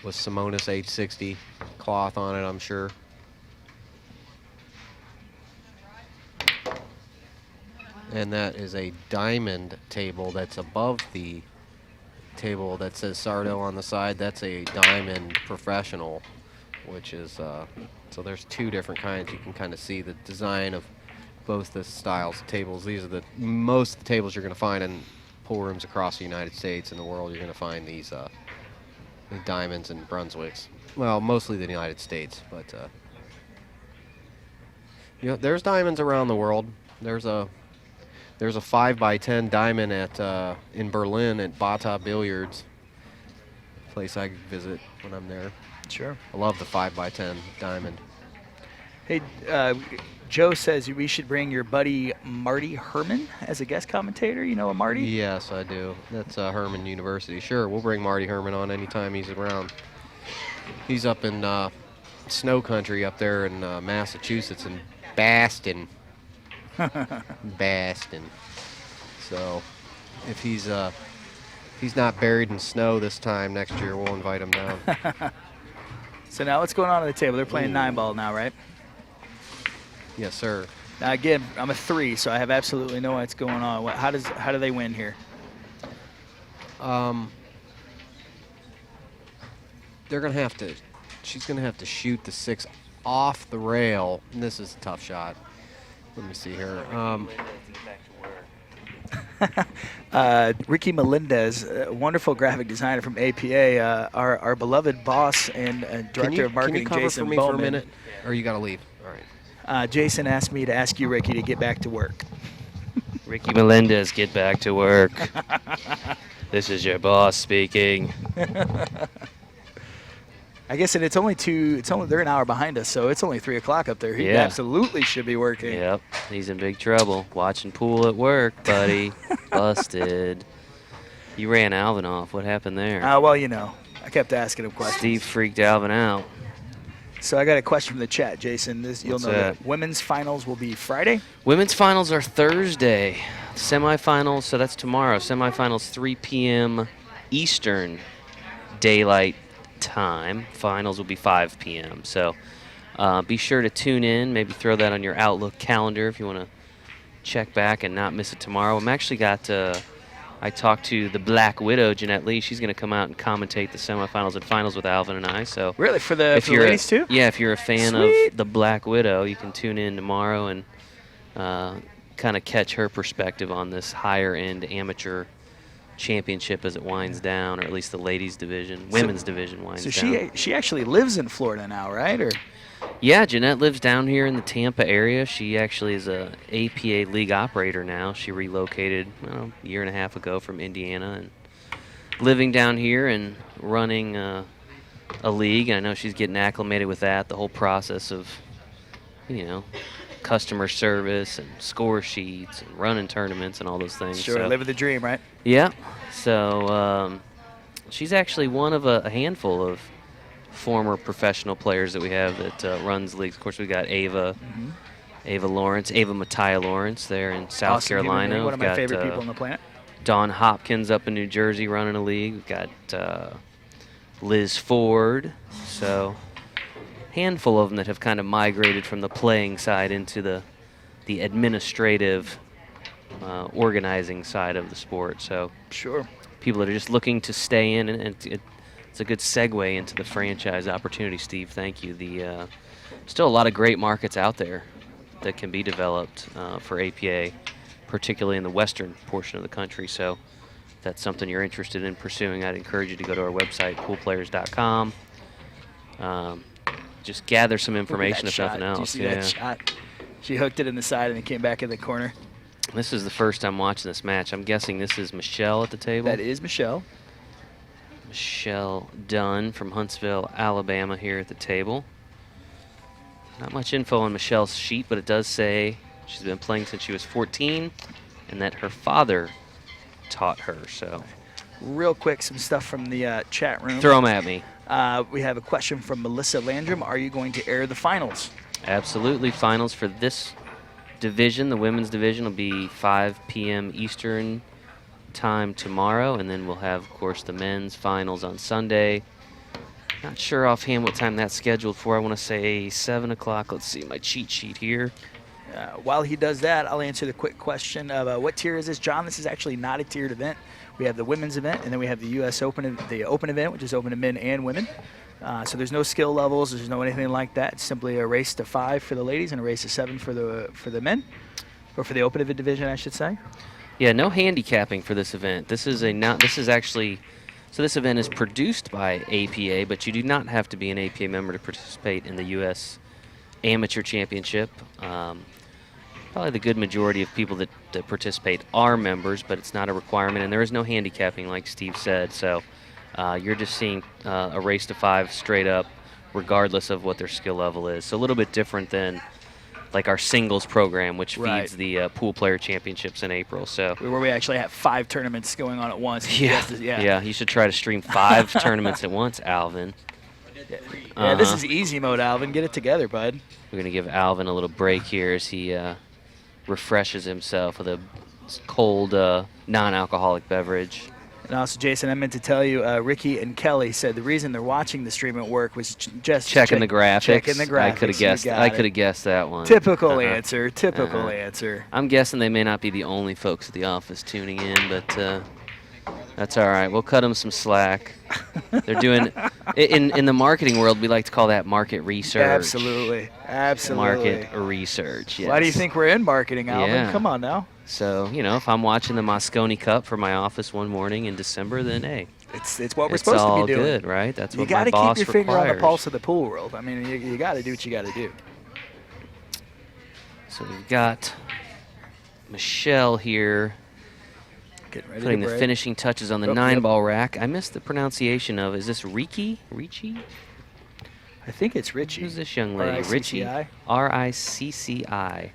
with Simonis 860 cloth on it, I'm sure. And that is a diamond table that's above the table that says Sardo on the side. That's a diamond professional, which is, so there's two different kinds. You can kind of see the design of both the styles of tables. These are most of the tables you're going to find in pool rooms across the United States and the world. You're going to find these the diamonds and Brunswicks. Well, mostly the United States, but there's diamonds around the world. There's a 5 by 10 diamond at in Berlin at Bata Billiards, place I visit when I'm there. Sure. I love the 5 by 10 diamond. Hey, Joe says we should bring your buddy Marty Herman as a guest commentator. You know a Marty? Yes, I do. That's Herman University. Sure, we'll bring Marty Herman on anytime he's around. He's up in snow country up there in Massachusetts in Boston. Boston. So if he's not buried in snow this time next year, we'll invite him down. So now what's going on at the table? They're playing Ooh. 9-ball now, right? Yes, sir. Now again, I'm a 3, so I have absolutely no what's going on. How do they win here? They're gonna have to. She's gonna have to shoot the 6 off the rail. And this is a tough shot. Let me see here. Ricky Melendez, a wonderful graphic designer from APA, our beloved boss and director of marketing, can you cover Jason for me Bowman. for a minute, or you gotta leave? All right. Jason asked me to ask you, Ricky, to get back to work. Ricky Melendez, get back to work. This is your boss speaking. I guess, and it's only they're an hour behind us, so it's only 3 o'clock up there. He Yeah. absolutely should be working. Yep, he's in big trouble. Watching pool at work, buddy. Busted. You ran Alvin off. What happened there? Well, you know, I kept asking him questions. Steve freaked Alvin out. So I got a question from the chat, Jason. You'll What's know that? that women's finals will be Friday. Women's finals are Thursday. Semifinals, so that's tomorrow. Semifinals 3 p.m. Eastern Daylight Time. Finals will be 5 p.m. So be sure to tune in. Maybe throw that on your Outlook calendar if you want to check back and not miss it tomorrow. I'm actually got I talked to the Black Widow, Jeanette Lee. She's going to come out and commentate the semifinals and finals with Alvin and I. So Really, for the ladies too? Yeah, if you're a fan Sweet. of the Black Widow, you can tune in tomorrow and kind of catch her perspective on this higher-end amateur championship as it winds down, or at least the ladies division, women's division winds down. So she actually lives in Florida now, right? Or Yeah, Jeanette lives down here in the Tampa area. She actually is a APA league operator now. She relocated a year and a half ago from Indiana and living down here and running a league. And I know she's getting acclimated with that, the whole process of, customer service and score sheets and running tournaments and all those things. sure, So, living the dream, right? yeah. So she's actually one of a handful of former professional players that we have that runs leagues. Of course, we got Ava Lawrence, Ava Mattia Lawrence there in South Awesome human Carolina. being, one of my We've got, favorite people on the planet. Don Hopkins up in New Jersey running a league. We've got Liz Ford. So handful of them that have kind of migrated from the playing side into the administrative organizing side of the sport. So Sure. people that are just looking to stay in, and it's a good segue into the franchise opportunity, Steve. Thank you. The still a lot of great markets out there that can be developed for APA, particularly in the western portion of the country. So if that's something you're interested in pursuing, I'd encourage you to go to our website, poolplayers.com. Just gather some information if nothing else. Did you see that shot? She hooked it in the side and it came back in the corner. This is the first time watching this match. I'm guessing this is Michelle at the table. That is Michelle. Michelle Dunn from Huntsville, Alabama here at the table. Not much info on Michelle's sheet, but it does say she's been playing since she was 14 and that her father taught her. So Real quick, some stuff from the chat room. throw them at me. We have a question from Melissa Landrum. Are you going to air the finals? Absolutely. Finals for this division, the women's division, will be 5 p.m. Eastern time tomorrow, and then we'll have, of course, the men's finals on Sunday. Not sure offhand what time that's scheduled for. I want to say 7 o'clock. Let's see my cheat sheet here. While he does that, I'll answer the quick question of what tier is this, John? This is actually not a tiered event. We have the women's event, and then we have the U.S. Open, the Open event, which is open to men and women. So there's no skill levels. There's no anything like that. It's simply a race to 5 for the ladies and a race to 7 for the men, or for the Open event division, I should say. Yeah, no handicapping for this event. This is actually, so this event is produced by APA, but you do not have to be an APA member to participate in the U.S. Amateur Championship. Probably the good majority of people that participate are members, but it's not a requirement, and there is no handicapping, like Steve said. So you're just seeing a race to 5 straight up regardless of what their skill level is. So a little bit different than like our singles program, which Right. feeds the Pool Player Championships in April. So Where we actually have 5 tournaments going on at once. yeah, you should try to stream 5 tournaments at once, Alvin. Yeah, this is easy mode, Alvin. Get it together, bud. We're going to give Alvin a little break here as he refreshes himself with a cold, non-alcoholic beverage. And also, Jason, I meant to tell you, Ricky and Kelly said the reason they're watching the stream at work was just Checking the graphics. Checking the graphics. I could have guessed. You got I it. could have guessed that one. Typical answer. Typical answer. I'm guessing they may not be the only folks at the office tuning in, but that's all right. We'll cut them some slack. They're doing in the marketing world. We like to call that market research. Absolutely. Market research. Yes. Why do you think we're in marketing, Alvin? Yeah. Come on now. So, if I'm watching the Moscone Cup for my office one morning in December, then hey, it's what we're supposed to be doing. It's all good, right? That's what my boss You got to keep your finger on the requires. pulse of the pool world. I mean, you got to do what you got to do. So we've got Michelle here Getting ready putting to the break. finishing touches on the Yep. 9-ball rack. I missed the pronunciation of, is this Ricci? Ricci? I think it's Ricci. Who's this young lady? Ricci. R-I-C-C-I? R-I-C-C-I.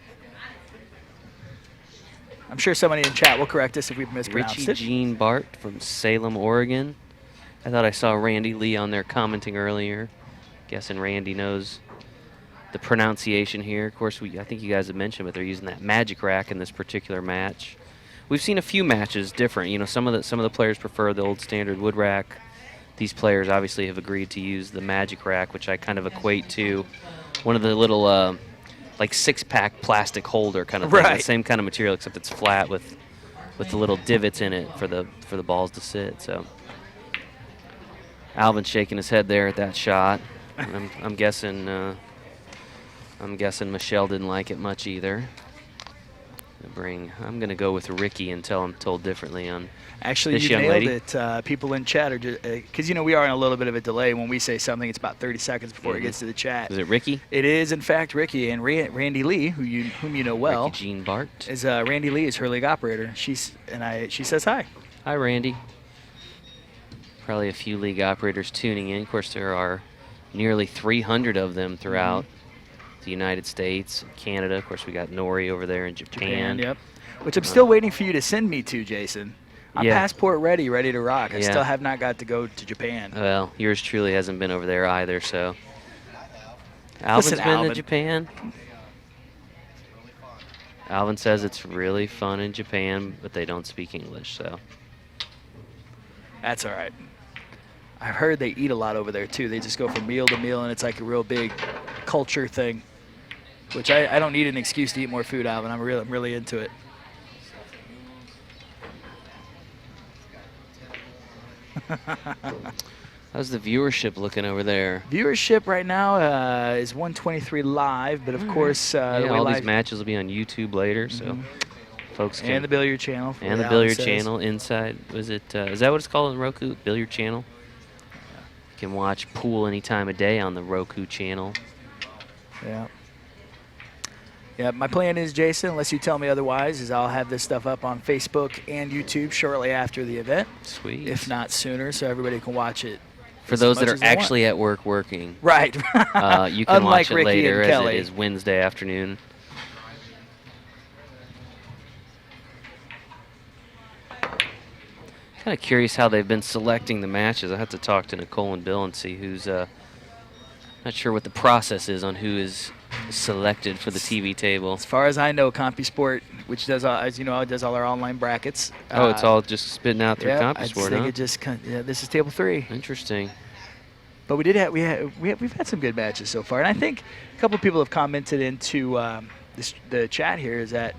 I'm sure somebody in chat will correct us if we've mispronounced Ricci it. Jean-Bart from Salem, Oregon. I thought I saw Randy Lee on there commenting earlier. Guessing Randy knows the pronunciation here. Of course, I think you guys have mentioned, but they're using that magic rack in this particular match. We've seen a few matches different. Some of the players prefer the old standard wood rack. These players obviously have agreed to use the magic rack, which I kind of equate to one of the little like 6-pack plastic holder kind of thing. Right. The same kind of material, except it's flat with the little divots in it for the balls to sit. So Alvin's shaking his head there at that shot. And I'm guessing Michelle didn't like it much either. I'm gonna go with Ricky until I'm told differently on Actually, this you young nailed lady. it. People in chat are just because we are in a little bit of a delay. When we say something, it's about 30 seconds before it gets to the chat. Is it Ricky? It is, in fact, Ricky and Randy Lee, whom you know well. Ricky Jean-Bart. Is Randy Lee is her league operator. She says hi. Hi, Randy. Probably a few league operators tuning in. Of course, there are nearly 300 of them throughout the United States, Canada. Of course, we got Nori over there in Japan. Yep. Which I'm still waiting for you to send me to, Jason. I'm Yeah. passport ready to rock. I Yeah. still have not got to go to Japan. Well, yours truly hasn't been over there either, so. Alvin's Listen, been Alvin. to Japan. Alvin says it's really fun in Japan, but they don't speak English, so. That's all right. I've heard they eat a lot over there, too. They just go from meal to meal, and it's like a real big culture thing, which I don't need an excuse to eat more food, Alvin. I'm really into it. How's the viewership looking over there? Viewership right now is 123 live, but of course, Yeah, the way all live these matches will be on YouTube later, so folks can. and the billiard channel. And the billiard channel inside. Was it? Is that what it's called on Roku? Billiard channel. You can watch pool any time of day on the Roku channel. Yeah. Yeah, my plan is, Jason, unless you tell me otherwise, is I'll have this stuff up on Facebook and YouTube shortly after the event, Sweet. if not sooner, so everybody can watch it. For as those much that as are they want. actually at work working, Right. you can Unlike watch it Ricky later and as Kelly. it is Wednesday afternoon. Kind of curious how they've been selecting the matches. I have to talk to Nicole and Bill and see who's. Not sure what the process is on who is selected for the TV table. As far as I know, CompuSport, which does, as you know, does all our online brackets. Oh, it's all just spitting out through yeah, I just CompuSport, think huh? it just, yeah, this is table 3. Interesting. But we've had some good matches so far, and I think a couple of people have commented into the chat here is that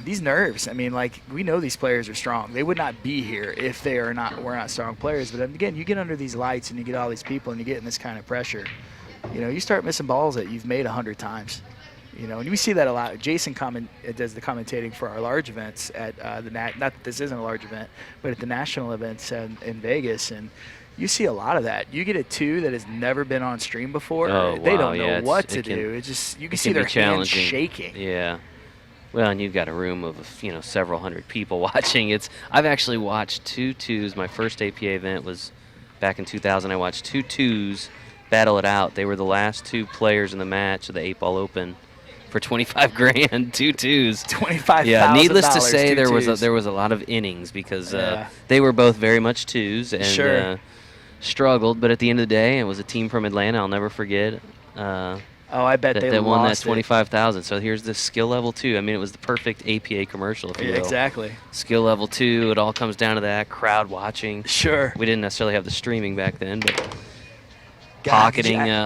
these nerves. I mean, like, we know these players are strong. They would not be here if were not strong players. But again, you get under these lights and you get all these people and you get in this kind of pressure. You start missing balls that you've made 100 times. And we see that a lot. Jason does the commentating for our large events at not that this isn't a large event, but at the national events in Vegas, and you see a lot of that. You get a 2 that has never been on stream before. Oh, they wow, don't know yeah, what to it can- do. It's just you can it see can their be hands challenging. shaking. Yeah. Well, and you've got a room of several hundred people watching. I've actually watched 2 twos. My first APA event was back in 2000. I watched 2 twos battle it out. They were the last 2 players in the match of the 8-Ball Open for 25 grand, 2 twos. $25,000. Yeah, needless to say, 2 there was twos. a lot of innings because Yeah. they were both very much twos and Sure. struggled. But at the end of the day, it was a team from Atlanta. I'll never forget. Oh, I bet that they won that lost it. 25,000. So here's the skill level 2. I mean, it was the perfect APA commercial, if you will. Exactly. Skill level 2. It all comes down to that crowd watching. Sure. We didn't necessarily have the streaming back then, but God,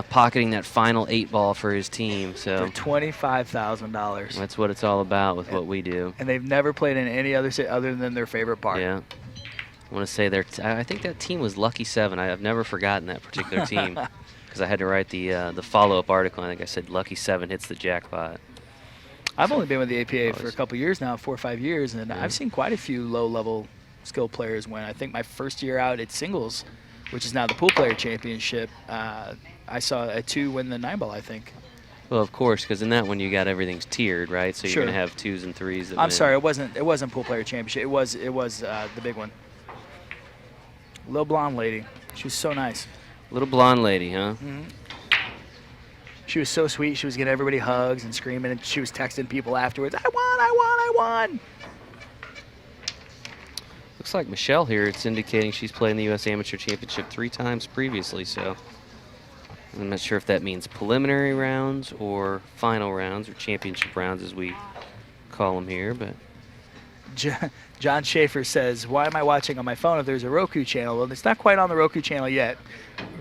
pocketing that final 8-ball for his team. So for $25,000. that's what it's all about with what we do. And they've never played in any other city other than their favorite park. Yeah. I want to say I think that team was Lucky 7. I've never forgotten that particular team because I had to write the follow-up article. I think I said Lucky 7 hits the jackpot. I've only been with the APA for a couple years now, 4 or 5 years, and Yeah. I've seen quite a few low-level skill players win. I think my first year out at singles, which is now the Pool Player Championship, I saw a 2 win the 9-ball, I think. Well, of course, because in that one you got everything's tiered, right? So Sure. you're gonna have 2s and 3s. That I'm win. sorry, it wasn't Pool Player Championship. It was the big one. Little blonde lady. She was so nice. Little blonde lady, huh? She was so sweet. She was getting everybody hugs and screaming, and she was texting people afterwards. I won! Looks like Michelle here. It's indicating she's played in the U.S. Amateur Championship 3 times previously. So I'm not sure if that means preliminary rounds or final rounds or championship rounds, as we call them here. But John Schaefer says, why am I watching on my phone if there's a Roku channel? Well, it's not quite on the Roku channel yet.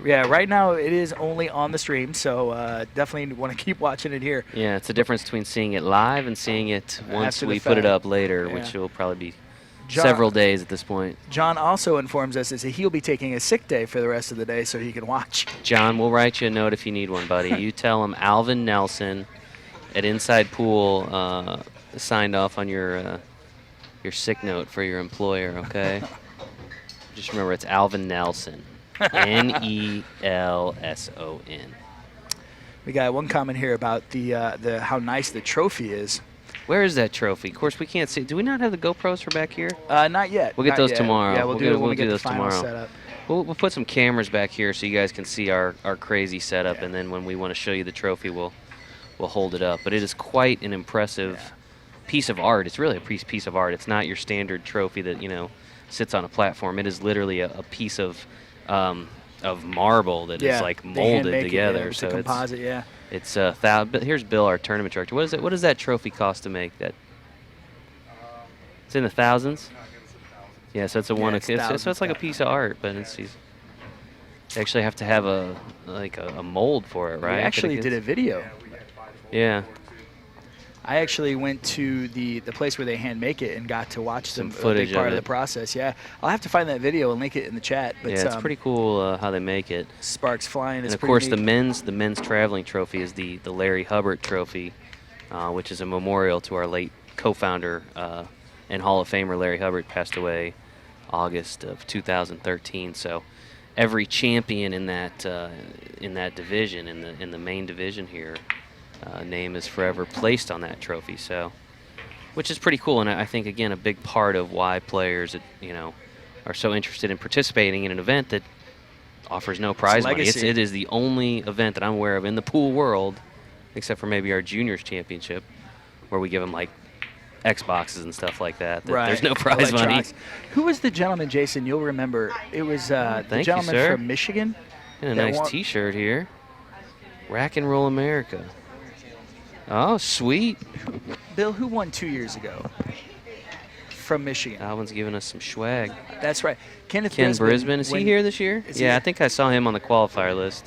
Yeah, right now it is only on the stream, so definitely want to keep watching it here. yeah, it's the difference between seeing it live and seeing it once After the we put it fact. up later, Yeah. which will probably be John- several days at this point. John also informs us that he'll be taking a sick day for the rest of the day so he can watch. John, we'll write you a note if you need one, buddy. You tell him Alvin Nelson at Inside Pool signed off on your sick note for your employer, okay? Just remember, it's Alvin Nelson. Nelson. We got one comment here about the how nice the trophy is. Where is that trophy? Of course, we can't see. Do we not have the GoPros for back here? Not yet. We'll get Not those yet. tomorrow. Yeah, we'll do it when we'll we get do the those final tomorrow. setup. We'll put some cameras back here so you guys can see our crazy setup, Yeah. and then when we want to show you the trophy, we'll hold it up. But it is quite an impressive piece of art. It's really a piece of art. It's not your standard trophy that sits on a platform. It is literally a piece of marble that is like they molded hand-make it, together. yeah, it's So a composite, yeah. it's but here's Bill, our tournament director. What is it? What does that trophy cost to make? That it's in the thousands. Yeah, so it's a one. it's So thousands, it's like a piece of art, but you actually have to have a mold for it, right? We actually did a video. Yeah. I actually went to the place where they hand make it and got to watch Some a footage big part of of it. the process. Yeah, I'll have to find that video and link it in the chat. But Yeah, it's pretty cool how they make it. sparks flying. And It's of course, pretty the men's traveling trophy is the Larry Hubbard Trophy, which is a memorial to our late co-founder and Hall of Famer Larry Hubbard. Passed away August of 2013. So every champion in that division, in the main division here, name is forever placed on that trophy. So, which is pretty cool, and I think again a big part of why players are so interested in participating in an event that offers no prize money. legacy. It is the only event that I'm aware of in the pool world, except for maybe our juniors championship, where we give them like Xboxes and stuff like that. Right. There's no prize money. Electronics. Who was the gentleman, Jason? You'll remember. It was the Thank you, gentleman sir. from Michigan. And a that nice won- T-shirt here. Rack and Roll America. Oh, sweet. Bill, who won 2 years ago from Michigan? Alvin's giving us some swag. That's right. Ken Brisbane. Is he when- here this year? Is he Yeah, I here? think I saw him on the qualifier list.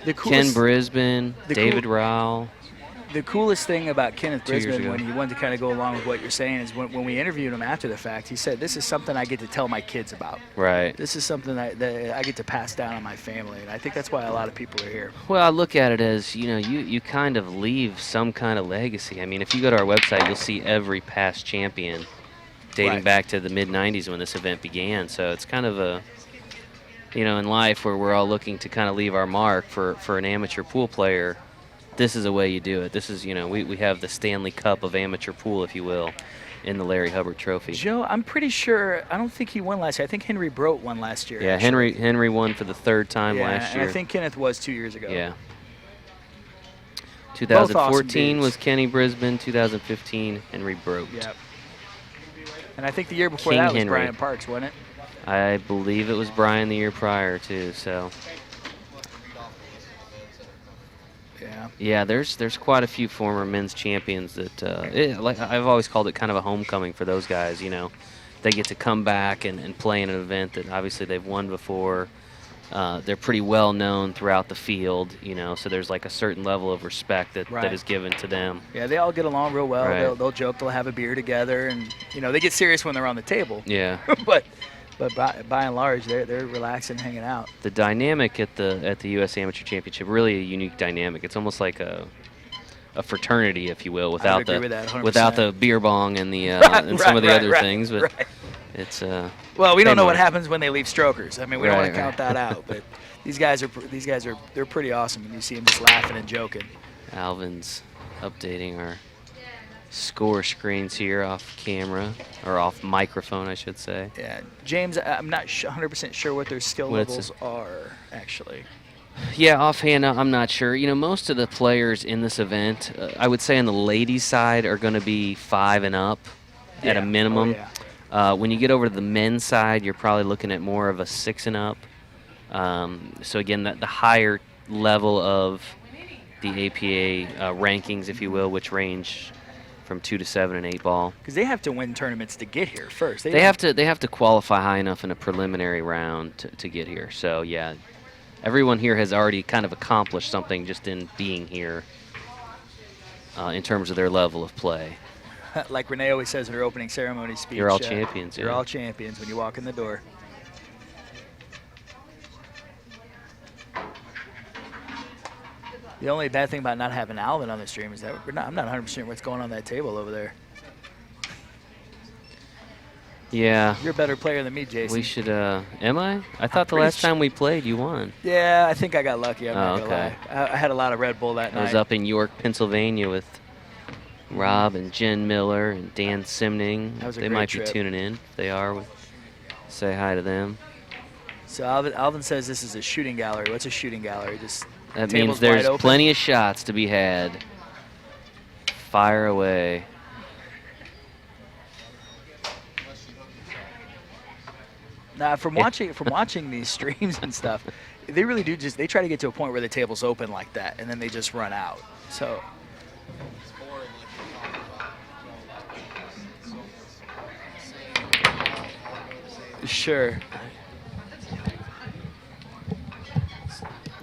The Ken coolest, Brisbane, the David cool- Rowell. the coolest thing about Kenneth 2 years Brisbane, ago. when he wanted to kind of go along with what you're saying, is when we interviewed him after the fact, he said, "This is something I get to tell my kids about. Right. This is something that I get to pass down on my family." And I think that's why a lot of people are here. Well, I look at it as, you kind of leave some kind of legacy. I mean, if you go to our website, you'll see every past champion dating Right. back to the mid-'90s when this event began. So it's kind of a, in life where we're all looking to kind of leave our mark for an amateur pool player. This is a way you do it. This is, we have the Stanley Cup of amateur pool, if you will. in the Larry Hubbard Trophy. Joe, I'm pretty sure. I don't think he won last year. I think Henry Brote won last year. Yeah, actually. Henry won for the 3rd time last year. And I think Kenneth was 2 years ago. Yeah. Both awesome 2014 dudes. was Kenny Brisbane. 2015, Henry Brote. Yep. And I think the year before King that was Henry. Brian Parks, wasn't it? I believe it was Brian the year prior too. So yeah, there's quite a few former men's champions that like I've always called it kind of a homecoming for those guys. You know, they get to come back and play in an event that obviously they've won before. They're pretty well known throughout the field, you know, so there's like a certain level of respect that is given to them. Yeah, they all get along real well. Right. They'll joke, they'll have a beer together, and you know they get serious when they're on the table. Yeah. but by and large, they're relaxing, hanging out. The dynamic at the U.S. Amateur Championship, really a unique dynamic. It's almost like a fraternity, if you will, without agree with that 100%. without the beer bong and the and some of the other things. But it's well, we don't know what happens. happens when they leave strokers. I mean, we don't want to Right, count that out. But these guys are they're pretty awesome, and you see them just laughing and joking. Alvin's updating our score screens here off camera, or off microphone, I should say. Yeah, James, I'm not 100% sure what their skill levels are, actually. Yeah, offhand, I'm not sure. You know, most of the players in this event, I would say on the ladies' side, are going to be 5 and up at a minimum. Oh, yeah. When you get over to the men's side, you're probably looking at more of a 6 and up. So again, the higher level of the APA rankings, if you will, which range from 2 to 7 and 8 ball. Because they have to win tournaments to get here first. They have to qualify high enough in a preliminary round to get here. So yeah, everyone here has already kind of accomplished something just in being here in terms of their level of play. Like Renee always says in her opening ceremony speech. You're all champions. You're yeah. all champions when you walk in the door. The only bad thing about not having Alvin on the stream is that I'm not 100% sure what's going on that table over there. Yeah. You're a better player than me, Jason. We should, am I? I thought the pretty last time we played, you won. Yeah, I think I got lucky. I'm not Oh, gonna okay. lie. I had a lot of Red Bull that I night. was up in York, Pennsylvania with Rob and Jen Miller and Dan Simning. That was a They great might trip. be tuning in. If they are, we'll say hi to them. So Alvin says this is a shooting gallery. What's a shooting gallery? Just That tables means there's wide open? plenty of shots to be had. Fire away. Nah, from watching these streams and stuff, they really do they try to get to a point where the table's open like that, and then they just run out. So. Sure.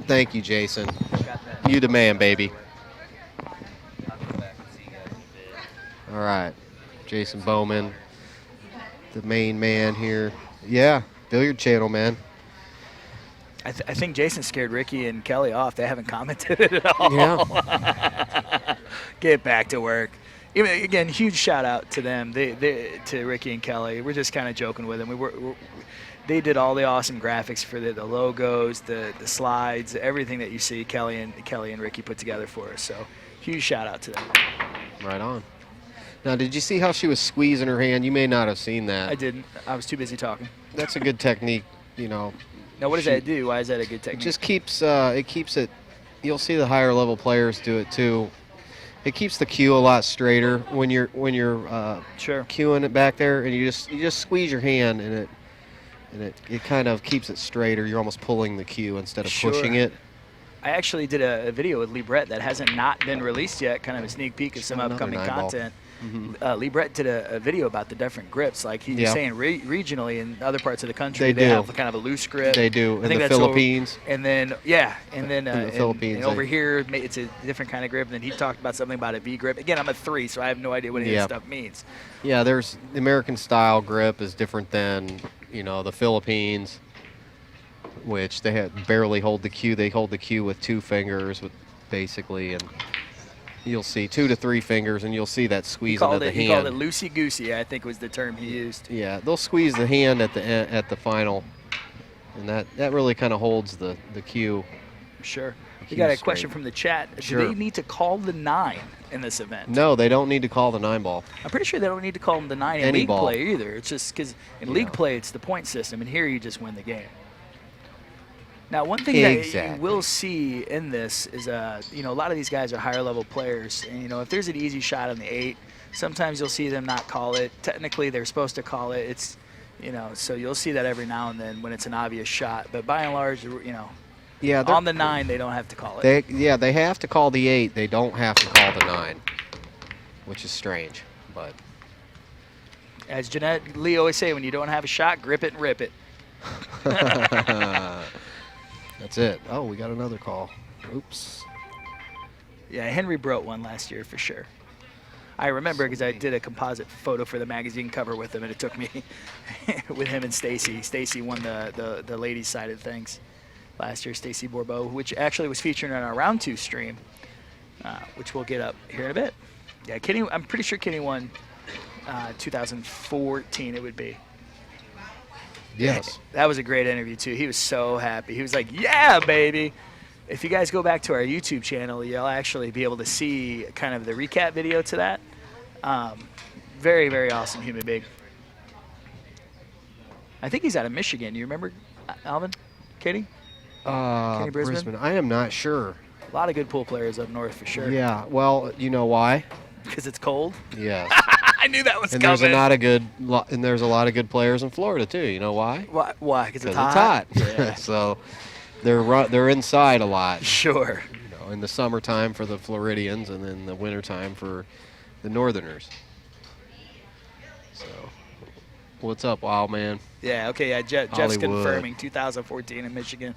Thank you, Jason. You the man, baby. All right, Jason Bowman, the main man here. Yeah, billiard channel, man. I think Jason scared Ricky and Kelly off. They haven't commented at all. Yeah. Get back to work. Again, huge shout out to them, to Ricky and Kelly. We're just kind of joking with them. They did all the awesome graphics for the logos, the slides, everything that you see. Kelly and Ricky put together for us. So huge shout out to them. Right on. Now, did you see how she was squeezing her hand? You may not have seen that. I didn't. I was too busy talking. That's a good technique, you know. Now, what does that do? Why is that a good technique? It just keeps it. You'll see the higher level players do it too. It keeps the cue a lot straighter when you're sure. cueing it back there, and you just squeeze your hand, and it kind of keeps it straighter. You're almost pulling the cue instead of pushing it. I actually did a video with Lee Brett that hasn't not been released yet, kind of a sneak peek of some upcoming content. Mm-hmm. Lee Brett did a video about the different grips. Like he's saying regionally in other parts of the country, they have kind of a loose grip. They do. I think in the that's Philippines. and then in the Philippines. And over here, it's a different kind of grip. And then he talked about something about a V grip. Again, I'm a 3, so I have no idea what any of this stuff means. Yeah, there's the American style grip is different than, the Philippines, which they barely hold the cue. They hold the cue with 2 fingers, basically, and you'll see 2 to 3 fingers, and you'll see that squeeze into the hand. He called it loosey-goosey, I think was the term he used. Yeah, they'll squeeze the hand at the final, and that really kind of holds the cue. Sure. We huge got a strain. question from the chat. Sure. Do they need to call the 9 in this event? No, they don't need to call the 9 ball. I'm pretty sure they don't need to call them the 9 in Any league ball. play either. It's just because in league play it's the point system, and here you just win the game. Now, one thing that Exactly. you will see in this is, you know, a lot of these guys are higher level players, and you know, if there's an easy shot on the 8, sometimes you'll see them not call it. Technically, they're supposed to call it. It's, you know, so you'll see that every now and then when it's an obvious shot. But by and large, you know, Yeah, on the 9 they don't have to call it. they have to call the 8. They don't have to call the 9, which is strange. But As Jeanette Lee always say, when you don't have a shot, grip it and rip it. that's it. Oh, we got another call. Oops. Yeah, Henry broke one last year for sure. I remember because I did a composite photo for the magazine cover with him, and it took me with him and Stacy. Stacy won the ladies' side of things last year, Stacy Bourbeau, which actually was featured on our round 2 stream, which we'll get up here in a bit. Yeah, Kenny. I'm pretty sure Kenny won 2014. It would be. Yes. That was a great interview too. He was so happy. He was like, "Yeah, baby." If you guys go back to our YouTube channel, you'll actually be able to see kind of the recap video to that. Very, very awesome human being. I think he's out of Michigan. You remember, Alvin? Katie? Kenny Brisbane. I am not sure. A lot of good pool players up north for sure. Yeah. Well, you know why? Because it's cold. Yes. I knew that was and coming. there's a lot of good players in Florida too. You know why? Why? Because it's Because hot. it's hot. Yeah. So they're inside a lot. Sure. You know, in the summertime for the Floridians, and then the wintertime for the Northerners. So, what's up, Wild Man? Yeah. Okay. Yeah. Jeff's Hollywood. confirming 2014 in Michigan.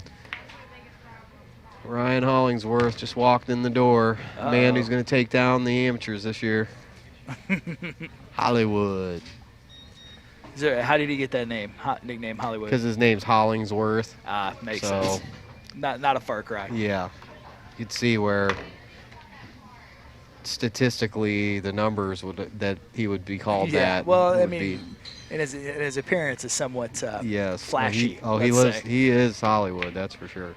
Ryan Hollingsworth just walked in the door. Uh-oh. Man who's going to take down the amateurs this year. Hollywood. How did he get that name? Nickname Hollywood. Because his name's Hollingsworth. Makes So- sense. Not a far cry. Yeah. You'd see where statistically the numbers that he would be called Yeah. that. Well, I would mean, and his appearance is somewhat yes. flashy. He let's lives. say. He is Hollywood. That's for sure.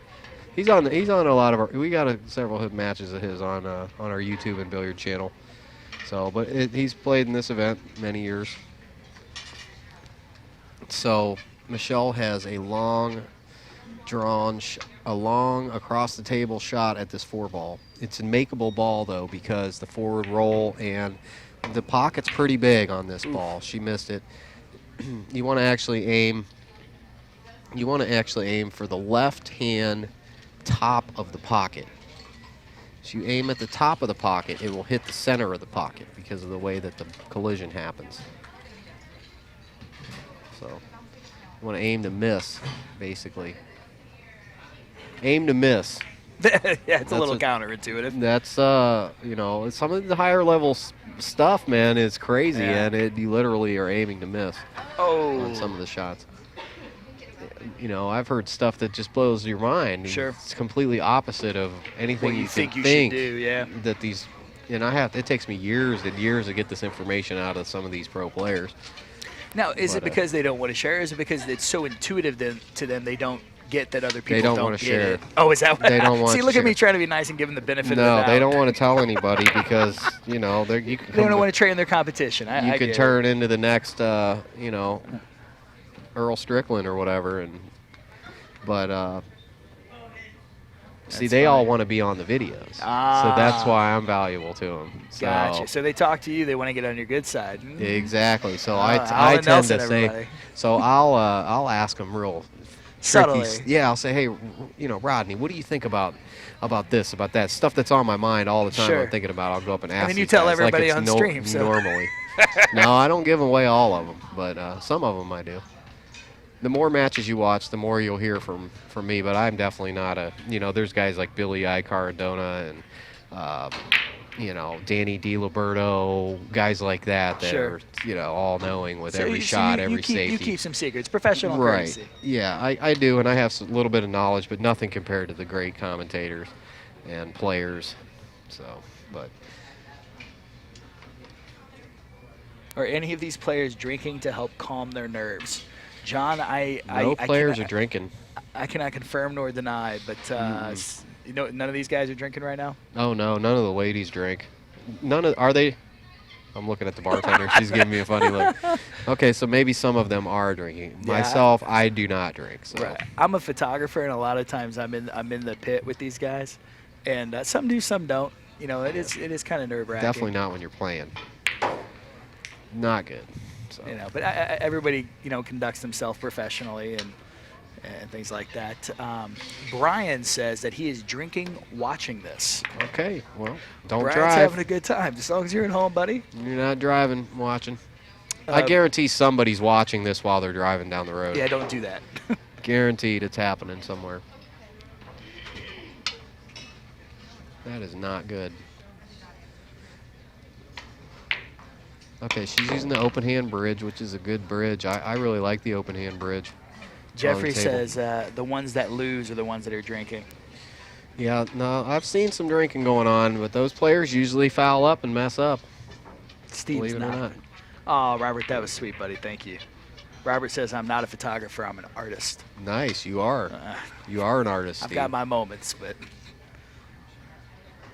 He's on a lot of our. We got several matches of his on our YouTube and billiard channel. So, but he's played in this event many years. So Michelle has a long, drawn, a long across the table shot at this 4-ball. It's a makeable ball though because the forward roll and the pocket's pretty big on this ball. She missed it. You want to actually aim. You want to actually aim for the left hand top of the pocket. So you aim at the top of the pocket, it will hit the center of the pocket because of the way that the collision happens. So you want to aim to miss, basically. Aim to miss. Yeah, it's a little what- counterintuitive. That's you know, some of the higher level stuff, man, is crazy, Yeah. and you literally are aiming to miss on some Oh. of the shots. You know, I've heard stuff that just blows your mind. Sure. It's completely opposite of anything What you you think can you should think do, yeah. that these, and it takes me years and years to get this information out of some of these pro players. Now, is it But, because they don't want to share? Or is it because it's so intuitive to them they don't get that other people don't don't wanna get share. it? Oh, is that what? They don't want See, to look at me share. trying to be nice and give them the benefit of the No, doubt. they don't want to tell anybody because, you know, you can They don't come want to train their competition. I you get could it. turn into the next, you know, Earl Strickland or whatever, but see, That's they all funny. want to be on the videos, so Ah. that's why I'm valuable to them. So, Gotcha. So they talk to you. They want to get on your good side. exactly. So I Alvin tend Nelson, to say, everybody. so I'll ask them real Subtly. tricky. Yeah, I'll say, hey, you know, Rodney, what do you think about this, about that stuff that's on my mind all the time? Sure. I'm thinking about. I'll go up and ask. then you these tell guys like everybody it's on stream, so. Normally, no, I don't give away all of them, but some of them I do. The more matches you watch, the more you'll hear from me. But I'm definitely not you know, there's guys like Billy I. Cardona and, you know, Danny DiLiberto, guys like that Sure. are, you know, all knowing with every you- shot, you every keep, safety. You keep some secrets. Professional Right. courtesy. Yeah, I do, and I have a little bit of knowledge, but nothing compared to the great commentators and players. So, but Are any of these players drinking to help calm their nerves? John, no players are cannot- drinking. I cannot confirm nor deny, but You know, none of these guys are drinking right now. Oh no, none of the ladies drink. Are they? I'm looking at the bartender. She's giving me a funny look. Okay, so maybe some of them are drinking. Yeah. Myself, I do not drink. So. Right. I'm a photographer, and a lot of times I'm in the pit with these guys, and some do, some don't. You know, it is kind of nerve-wracking. Definitely not when you're playing. Not good. So. You know, but everybody, you know, conducts themselves professionally and things like that. Brian says that he is drinking watching this. Okay, well, don't Brian's drive. having a good time. As long as you're at home, buddy. You're not driving, watching. I guarantee somebody's watching this while they're driving down the road. Yeah, don't do that. Guaranteed it's happening somewhere. That is not good. Okay, she's using the open hand bridge, which is a good bridge. I really like the open hand bridge. Jeffrey says the ones that lose are the ones that are drinking. Yeah, no, I've seen some drinking going on, but those players usually foul up and mess up. Steve's Believe it or not. Oh, Robert, that was sweet, buddy. Thank you. Robert says I'm not a photographer. I'm an artist. Nice, you are. You are an artist, I've Steve. got my moments, but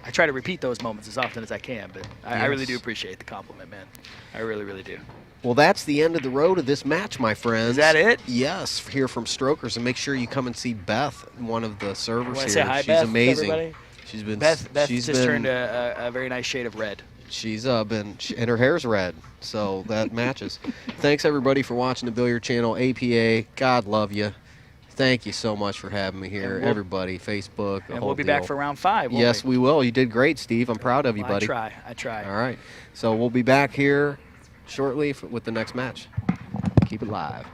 I try to repeat those moments as often as I can. But I really do appreciate the compliment, man. I really, really do. Well, that's the end of the road of this match, my friends. Is that it? Yes, here from Strokers, and make sure you come and see Beth, one of the servers here. Say hi, She's Beth, amazing. everybody? She's been. Beth she's just been, turned a very nice shade of red. She's been, and her hair's red, so that matches. Thanks everybody for watching the Billiard Channel, APA. God love you. Thank you so much for having me here, everybody. Facebook, the And whole we'll be deal. back for round 5. Won't Yes, we will. You did great, Steve. I'm proud of you, Well, buddy. I try. All right. So we'll be back here shortly with the next match. Keep it live.